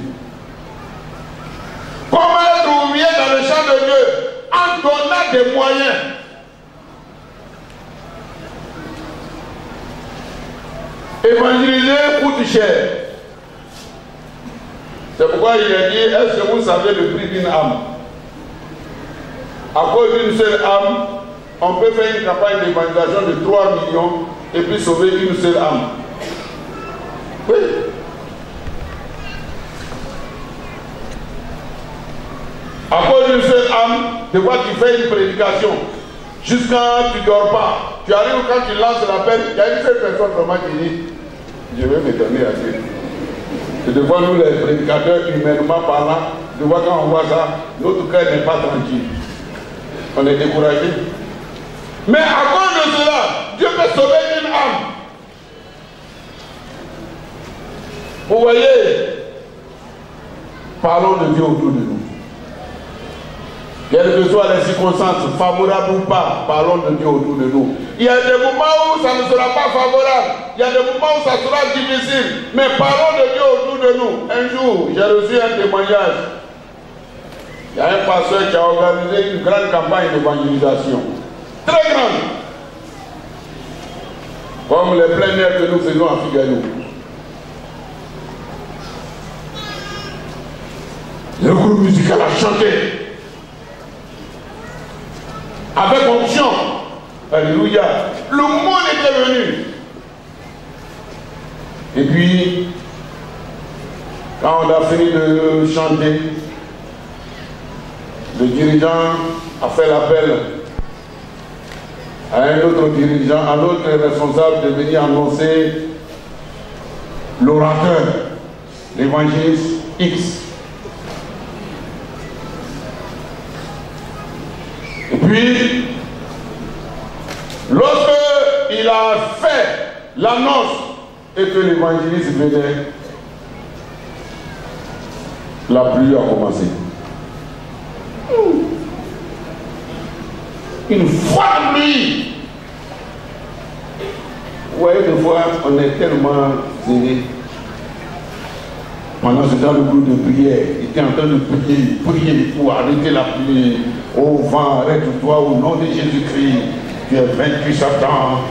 Comment être ouvrier dans le champ de Dieu? En donnant des moyens. Évangéliser coûte cher. C'est pourquoi il a dit, est-ce que vous savez le prix d'une âme? À cause d'une seule âme, on peut faire une campagne d'évangélisation de 3 millions et puis sauver une seule âme. Oui. À cause d'une seule âme, de quoi tu fais une prédication jusqu'à tu ne dors pas. Tu arrives quand tu lances l'appel, il y a une seule personne vraiment qui dit, je vais me donner à Dieu. Et de voir nous les prédicateurs humainement parlant, de voir quand on voit ça, notre cœur n'est pas tranquille. On est découragé. Mais à cause de cela, Dieu peut sauver une âme. Vous voyez, parlons de Dieu autour de nous. Quelles que soient les circonstances, favorables ou pas, parlons de Dieu autour de nous. Il y a des moments où ça ne sera pas favorable. Il y a des moments où ça sera difficile. Mais parlons de Dieu autour de nous. Un jour, j'ai reçu un témoignage. Il y a un pasteur qui a organisé une grande campagne d'évangélisation. Très grande. Comme les plein air que nous faisons à Figaro. Le groupe musical a chanté. avec onction. Alléluia. Le monde était venu. Et puis, quand on a fini de chanter, le dirigeant a fait l'appel à un autre dirigeant, à un autre responsable de venir annoncer l'orateur, l'évangéliste X. Et puis, lorsqu'il a fait l'annonce et que l'évangéliste venait, la pluie a commencé. Une forte pluie. Vous voyez, des fois, on est tellement zélé. Pendant ce temps, le groupe de prière était en train de prier pour arrêter la pluie. Au vent, arrête-toi au nom de Jésus-Christ. Tu es vaincu, Satan.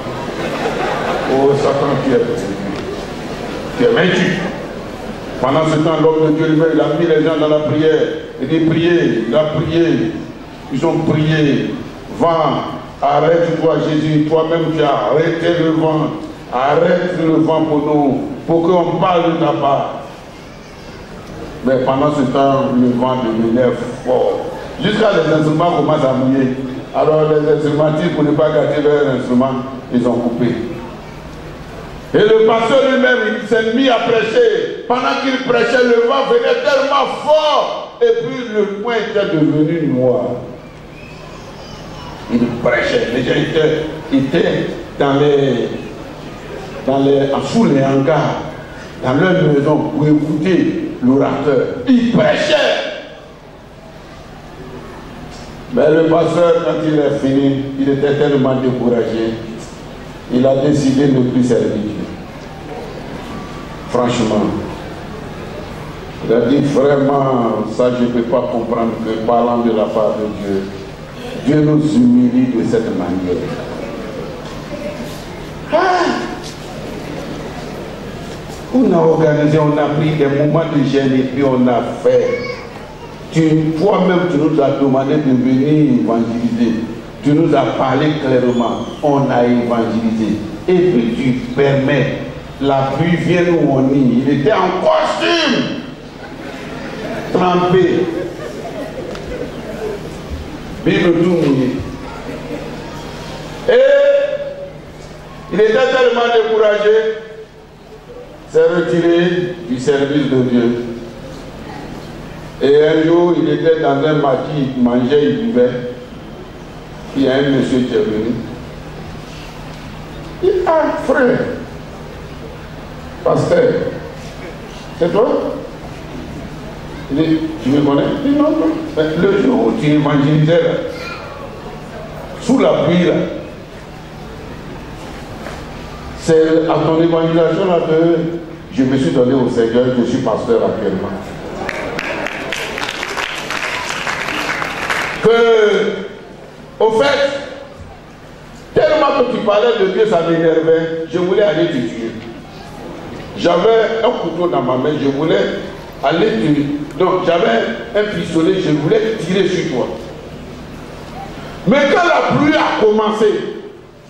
Oh, Satan, tu es vaincu. Pendant ce temps, l'homme de Dieu lui-même, il a mis les gens dans la prière. Il dit priez, il a prié. Ils ont prié. Vent, arrête-toi, Jésus. Toi-même, tu as arrêté le vent. Arrête le vent pour nous, pour qu'on parle de ta part. Mais pendant ce temps, le vent devenait fort. Jusqu'à les instruments commencent à mouiller. Alors les instrumentistes, pour ne pas gâter leurs instruments, ils ont coupé. Et le pasteur lui-même, il s'est mis à prêcher. Pendant qu'il prêchait, le vent venait tellement fort. Et puis le coin était devenu noir. Il prêchait. Les gens étaient sous les hangars, dans leur maison, pour écouter l'orateur. Il prêchait. Mais le pasteur, quand il est fini, il était tellement découragé. Il a décidé de ne plus servir Dieu. Franchement. Il a dit vraiment, ça je ne peux pas comprendre que parlant de la part de Dieu, Dieu nous humilie de cette manière. On a organisé, on a pris des moments de gêne et puis on a fait. Toi-même, tu nous as demandé de venir évangéliser. Tu nous as parlé clairement. On a évangélisé. Et puis tu permets, la pluie vient où on est. Il était en costume, trempé. Bible tout mouillé. Et il était tellement découragé, s'est retiré du service de Dieu. Et un jour, il était dans un maquis, il mangeait, il buvait. Il y a un monsieur qui est venu. Il dit, ah frère, pasteur, c'est toi? Il dit, tu me connais? Il dit, non, non. Mais le jour où tu évangélisais là, sous la pluie là, c'est à ton évangélisation là que je me suis donné au Seigneur, je suis pasteur actuellement. Au fait, tellement que tu parlais de Dieu, ça m'énervait, je voulais aller te tuer. J'avais un couteau dans ma main, je voulais aller te tuer. Donc j'avais un pistolet, je voulais tirer sur toi. Mais quand la pluie a commencé,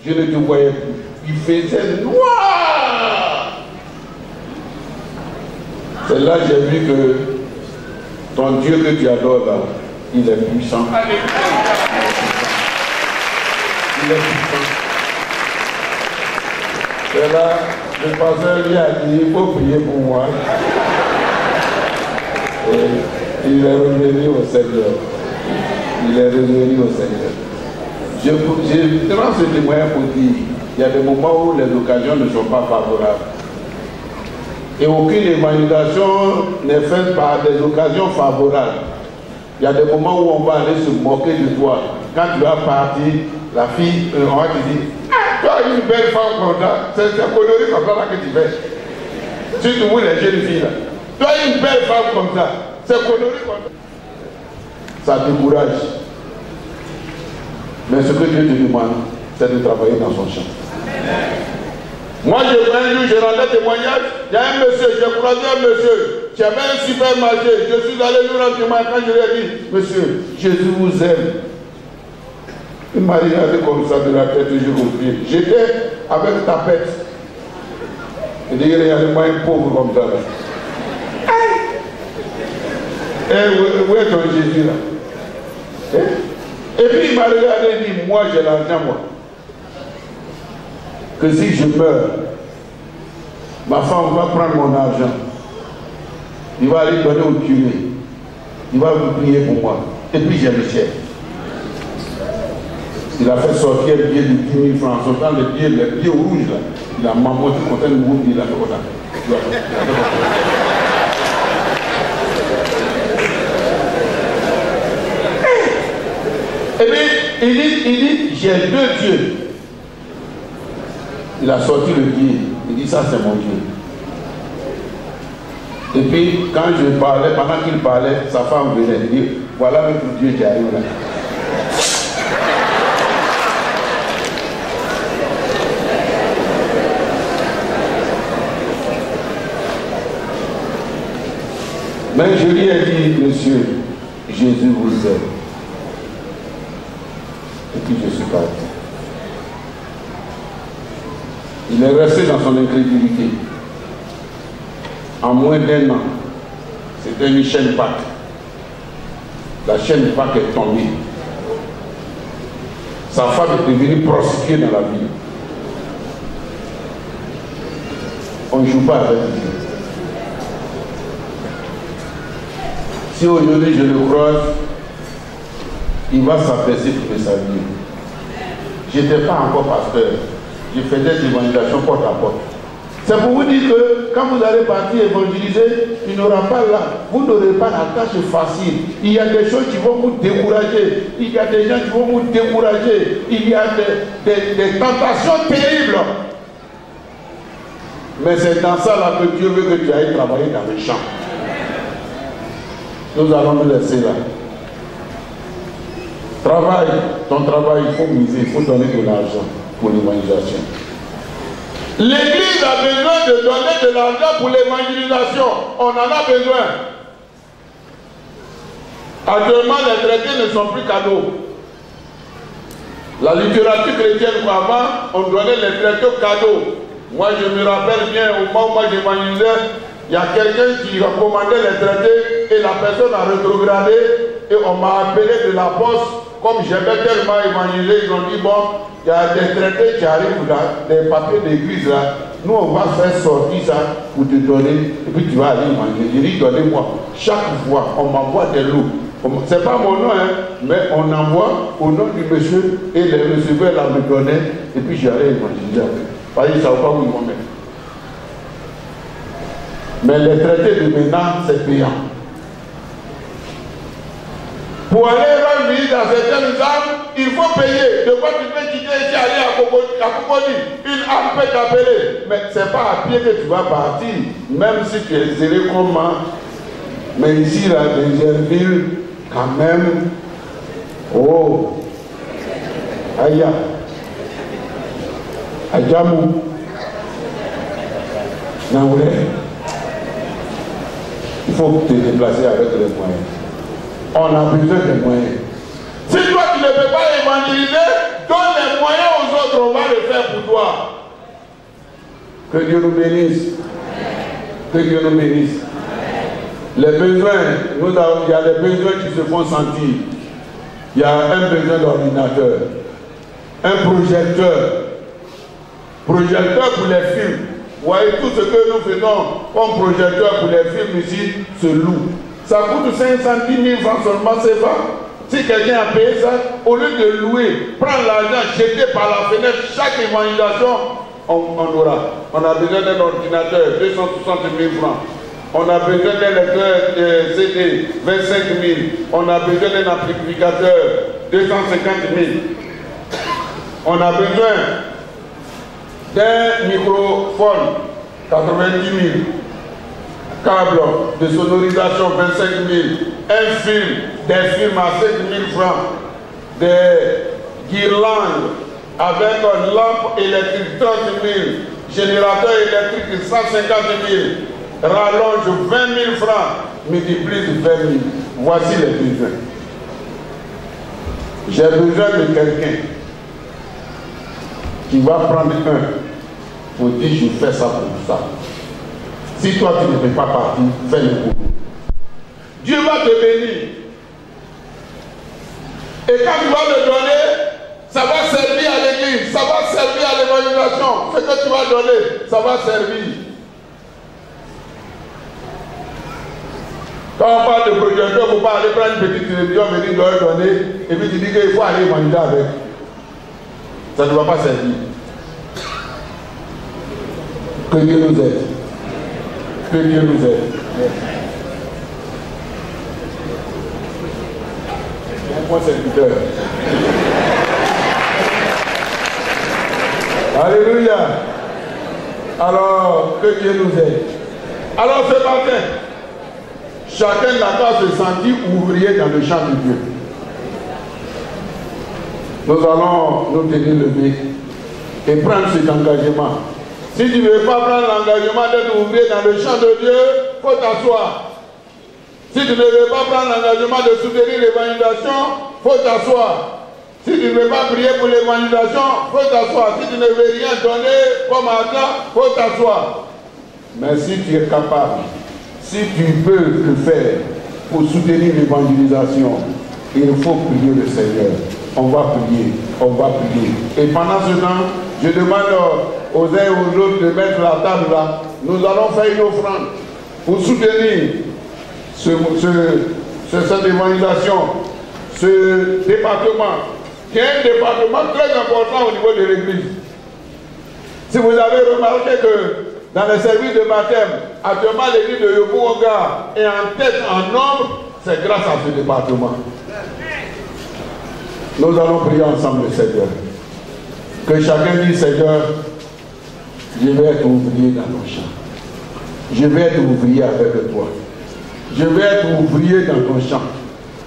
je ne te voyais plus. Il faisait noir. C'est là que j'ai vu que ton Dieu que tu adores là, il est puissant. Il est puissant. C'est là, le pasteur lui a dit, il faut prier pour moi. Et il est revenu au Seigneur. Il est revenu au Seigneur. Je prends ce témoignage pour dire, il y a des moments où les occasions ne sont pas favorables. Et aucune évangélisation n'est faite par des occasions favorables. Il y a des moments où on va aller se moquer de toi. Quand tu vas partir, la fille, on va te dire, ah, tu as une belle femme comme ça, c'est coloris comme ça que tu fais. Surtout vous les jeunes filles là. Tu as une belle femme comme ça, c'est coloris comme ça. Ça décourage. Mais ce que Dieu te demande, c'est de travailler dans son champ. Moi, un jour, j'ai rendu un témoignage. Il y a un monsieur, j'ai croisé un monsieur qui avait un supermarché. Je suis allé lui rendre témoignage quand je lui ai dit, monsieur, Jésus vous aime. Il m'a regardé comme ça de la tête jusqu'aux pieds. J'étais avec tapette. Il dit, regardez-moi un pauvre comme ça là. Où est ton Jésus là? Et puis il m'a regardé et dit, moi j'ai l'argent moi. Que si je meurs, ma femme va prendre mon argent. Il va aller donner au curé. Il va vous prier pour moi. Et puis j'ai le chef. Il a fait sortir le billet de 10 000 francs. En sortant le billet rouge là. Il a mamoté contre le groupe, il a fait comme ça. Et puis il dit, j'ai 2 dieux. Il a sorti le billet. Il dit, ça c'est mon Dieu. Et puis, quand je parlais, pendant qu'il parlait, sa femme venait dire, voilà notre Dieu qui arrive là. Mais je lui ai dit, monsieur, Jésus vous aime. Et puis je suis parti. Il est resté dans son incrédulité. En moins d'1 an, c'était une chaîne Pâques. La chaîne Pâques est tombée. Sa femme est devenue prostituée dans la ville. On ne joue pas avec Dieu. Si aujourd'hui je le croise, il va s'abaisser pour me saluer. Je n'étais pas encore pasteur. Je faisais des évangélisations porte à porte. C'est pour vous dire que quand vous allez partir évangéliser, il n'y aura pas là, vous n'aurez pas la tâche facile. Il y a des choses qui vont vous décourager. Il y a des gens qui vont vous décourager. Il y a des tentations terribles. Mais c'est dans ça là que Dieu veut que tu ailles travailler dans les champs. Nous allons nous laisser là. Travail, ton travail, il faut miser, il faut donner de l'argent pour l'évangélisation. L'église a besoin de donner de l'argent pour l'évangélisation. On en a besoin. Actuellement, les traités ne sont plus cadeaux. La littérature chrétienne, avant, on donnait les traités cadeaux. Moi, je me rappelle bien, au moment où moi j'évangélisais, il y a quelqu'un qui recommandait les traités et la personne a rétrogradé et on m'a appelé de la poste. Comme j'avais tellement évangélisé, ils ont dit, bon, il y a des traités qui arrivent là, des papiers d'église là. Nous, on va faire sortir ça pour te donner et puis tu vas aller évangéliser. Il dit, donnez-moi. Chaque fois, on m'envoie des lots. C'est pas mon nom, hein, mais on envoie au nom du monsieur et les receveurs là me donnaient et puis j'allais évangéliser avec. Parce qu'ils ne savent pas où ils vont mettre. Mais les traités de maintenant, c'est payant. Pour aller rendre visite à certaines âmes, il faut payer. De quoi tu peux quitter ici, aller à Cocody, une âme peut t'appeler. Mais ce n'est pas à pied que tu vas partir, même si tu es zélé comment. Mais ici, la deuxième ville, quand même, oh, Aya, Adjamou, Naoulé. Il faut te déplacer avec les moyens. On a besoin des moyens. Si toi tu ne peux pas évangéliser, donne les moyens aux autres, on va le faire pour toi. Que Dieu nous bénisse. Que Dieu nous bénisse. Les besoins, il y a des besoins qui se font sentir. Il y a un besoin d'ordinateur, un projecteur pour les films. Vous voyez, tout ce que nous faisons comme projecteur pour les films ici se loue. Ça coûte 510 000 francs seulement, c'est pas. Si quelqu'un a payé ça, au lieu de louer, prendre l'argent, jeter par la fenêtre, chaque évangélisation, on aura. On a besoin d'un ordinateur, 260 000 francs. On a besoin d'un lecteur CD, 25 000. On a besoin d'un amplificateur, 250 000. On a besoin d'un microphone, 90 000. Câble de sonorisation, 25 000. Un film, des films à 5 000 francs. Des guirlandes avec une lampe électrique, 30 000. Générateur électrique, 150 000. Rallonge, 20 000 francs. Multiplie 20 000. Voici les besoins. J'ai besoin de quelqu'un qui va prendre un pour dire je fais ça pour ça. Si toi tu ne fais pas partie, fais le coup. Dieu va te bénir. Et quand tu vas le donner, ça va servir à l'église, ça va servir à l'évangélisation. Ce que tu vas donner, ça va servir. Quand on parle de projecteur, il ne faut pas aller prendre une petite télévision, venir donner, et puis tu dis qu'il faut aller évangéliser avec. Ça ne va pas servir. Que Dieu nous aide. Que Dieu nous aide. Moi, serviteur. Alléluia. Alors, que Dieu nous aide. Alors, ce matin, chacun n'a qu'à se sentir ouvrier dans le champ de Dieu. Nous allons nous tenir levés et prendre cet engagement. Si tu ne veux pas prendre l'engagement d'être ouvrier dans le champ de Dieu, il faut t'asseoir. Si tu ne veux pas prendre l'engagement de soutenir l'évangélisation, il faut t'asseoir. Si tu ne veux pas prier pour l'évangélisation, il faut t'asseoir. Si tu ne veux rien donner comme argent, il faut t'asseoir. Mais si tu es capable, si tu peux le faire pour soutenir l'évangélisation, il faut prier le Seigneur. On va prier, on va prier. Et pendant ce temps, je demande aux uns et aux autres de mettre la table là. Nous allons faire une offrande pour soutenir cette évangélisation, ce département, qui est un département très important au niveau de l'église. Si vous avez remarqué que dans les services de baptême, actuellement l'église de Yopouonga est en tête en nombre, c'est grâce à ce département. Nous allons prier ensemble le Seigneur. Que chacun dise, Seigneur, je vais être ouvrier dans ton champ. Je vais être ouvrier avec toi. Je vais être ouvrier dans ton champ.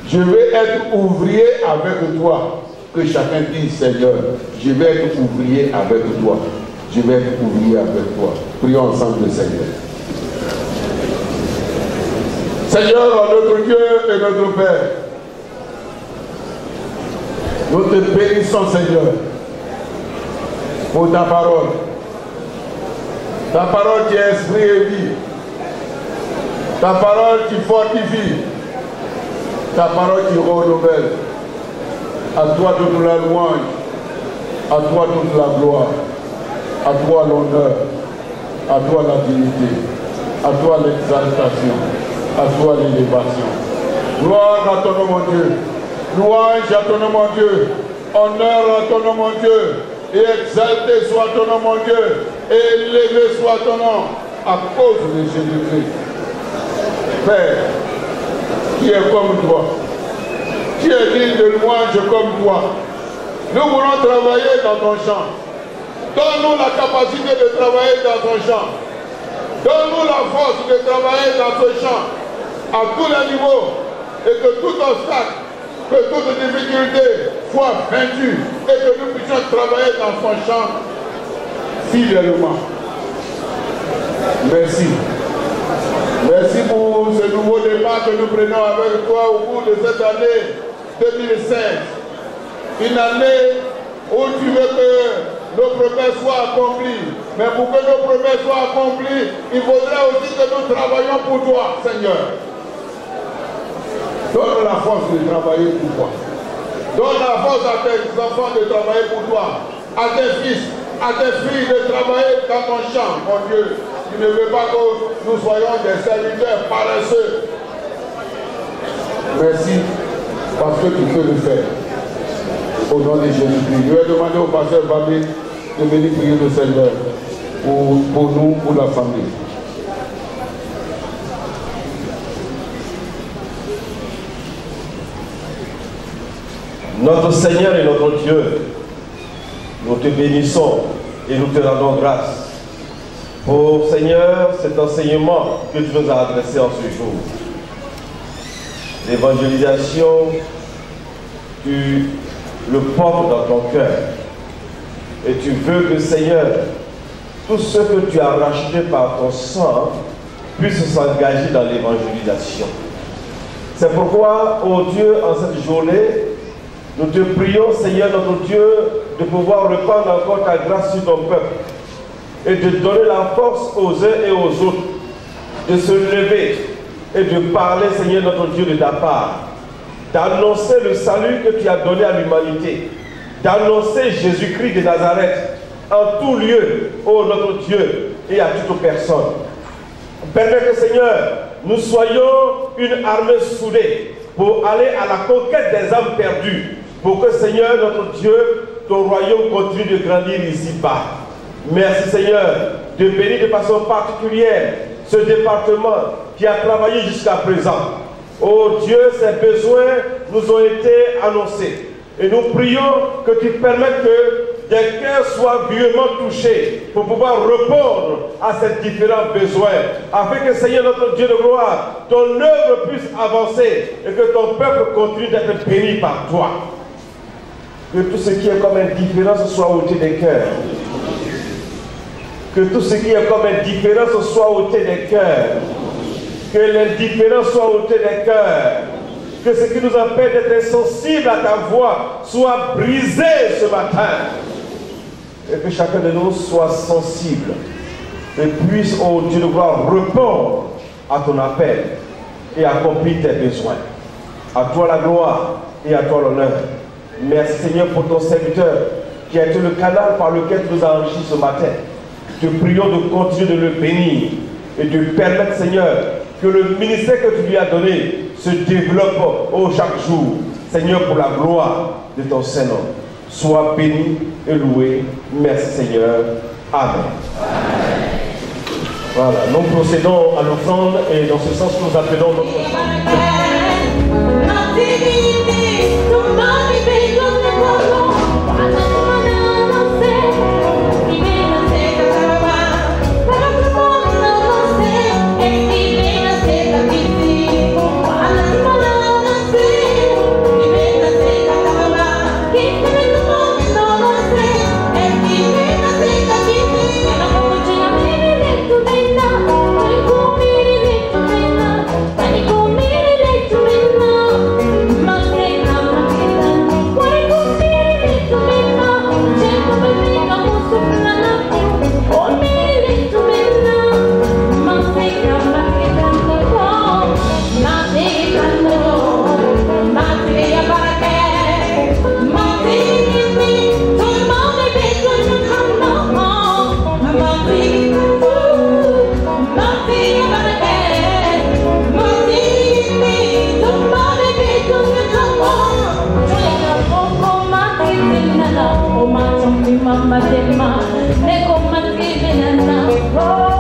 Je vais être ouvrier avec toi. Que chacun dise, Seigneur, je vais être ouvrier avec toi. Je vais être ouvrier avec toi. Prions ensemble le Seigneur. Seigneur, notre Dieu et notre Père, nous te bénissons, Seigneur, pour ta parole. Ta parole qui est esprit et vie. Ta parole qui fortifie. Ta parole qui renouvelle. À toi toute la louange. À toi toute la gloire. À toi l'honneur. À toi la dignité. À toi l'exaltation. À toi l'élévation. Gloire à ton nom, mon Dieu. Louange à ton nom, mon Dieu. Honneur à ton nom, mon Dieu. Et exalté soit ton nom, mon Dieu. Et élevé soit ton nom à cause de Jésus-Christ. Père, qui est comme toi, qui est digne de louange comme toi. Nous voulons travailler dans ton champ. Donne-nous la capacité de travailler dans ton champ. Donne-nous la force de travailler dans ce champ à tous les niveaux et que tout obstacle, que toute difficulté soit vaincue et que nous puissions travailler dans son champ fidèlement. Merci. Merci pour ce nouveau départ que nous prenons avec toi au cours de cette année 2016. Une année où tu veux que nos promesses soient accomplies. Mais pour que nos promesses soient accomplies, il faudrait aussi que nous travaillions pour toi, Seigneur. Donne la force de travailler pour toi. Donne la force à tes enfants de travailler pour toi. À tes fils, à tes filles de travailler dans ton champ, mon Dieu. Tu ne veux pas que nous soyons des serviteurs paresseux. Merci, parce que tu peux le faire. Au nom de Jésus-Christ. Je vais demander au pasteur Babi de venir prier le Seigneur pour nous, pour la famille. Notre Seigneur et notre Dieu, nous te bénissons et nous te rendons grâce pour, Seigneur, cet enseignement que tu nous as adressé en ce jour. L'évangélisation, tu le portes dans ton cœur et tu veux que, Seigneur, tout ce que tu as racheté par ton sang puisse s'engager dans l'évangélisation. C'est pourquoi, ô Dieu, en cette journée, Nous te prions, Seigneur notre Dieu, de pouvoir répandre encore ta grâce sur ton peuple et de donner la force aux uns et aux autres de se lever et de parler, Seigneur notre Dieu, de ta part, d'annoncer le salut que tu as donné à l'humanité, d'annoncer Jésus-Christ de Nazareth en tout lieu, ô notre Dieu, et à toute personne. Permets que, Seigneur, nous soyons une armée soudée pour aller à la conquête des âmes perdues, pour que, Seigneur, notre Dieu, ton royaume continue de grandir ici-bas. Merci, Seigneur, de bénir de façon particulière ce département qui a travaillé jusqu'à présent. Oh Dieu, ces besoins nous ont été annoncés. Et nous prions que tu permettes que des cœurs soient vivement touchés pour pouvoir répondre à ces différents besoins, afin que, Seigneur notre Dieu de gloire, ton œuvre puisse avancer et que ton peuple continue d'être béni par toi. Que tout ce qui est comme indifférence soit ôté des cœurs. Que tout ce qui est comme indifférence soit ôté des cœurs. Que l'indifférence soit ôtée des cœurs. Que ce qui nous empêche d'être sensibles à ta voix soit brisé ce matin. Et que chacun de nous soit sensible et puisse, oh Dieu de gloire, répondre à ton appel et accomplir tes besoins. À toi la gloire et à toi l'honneur. Merci Seigneur pour ton serviteur qui a été le canal par lequel tu nous as enrichis ce matin. Te prions de continuer de le bénir et de permettre, Seigneur, que le ministère que tu lui as donné se développe chaque jour. Seigneur, pour la gloire de ton Saint-Nom. Sois béni et loué. Merci Seigneur. Amen. Voilà, nous procédons à l'offrande et dans ce sens nous appelons notre Oh,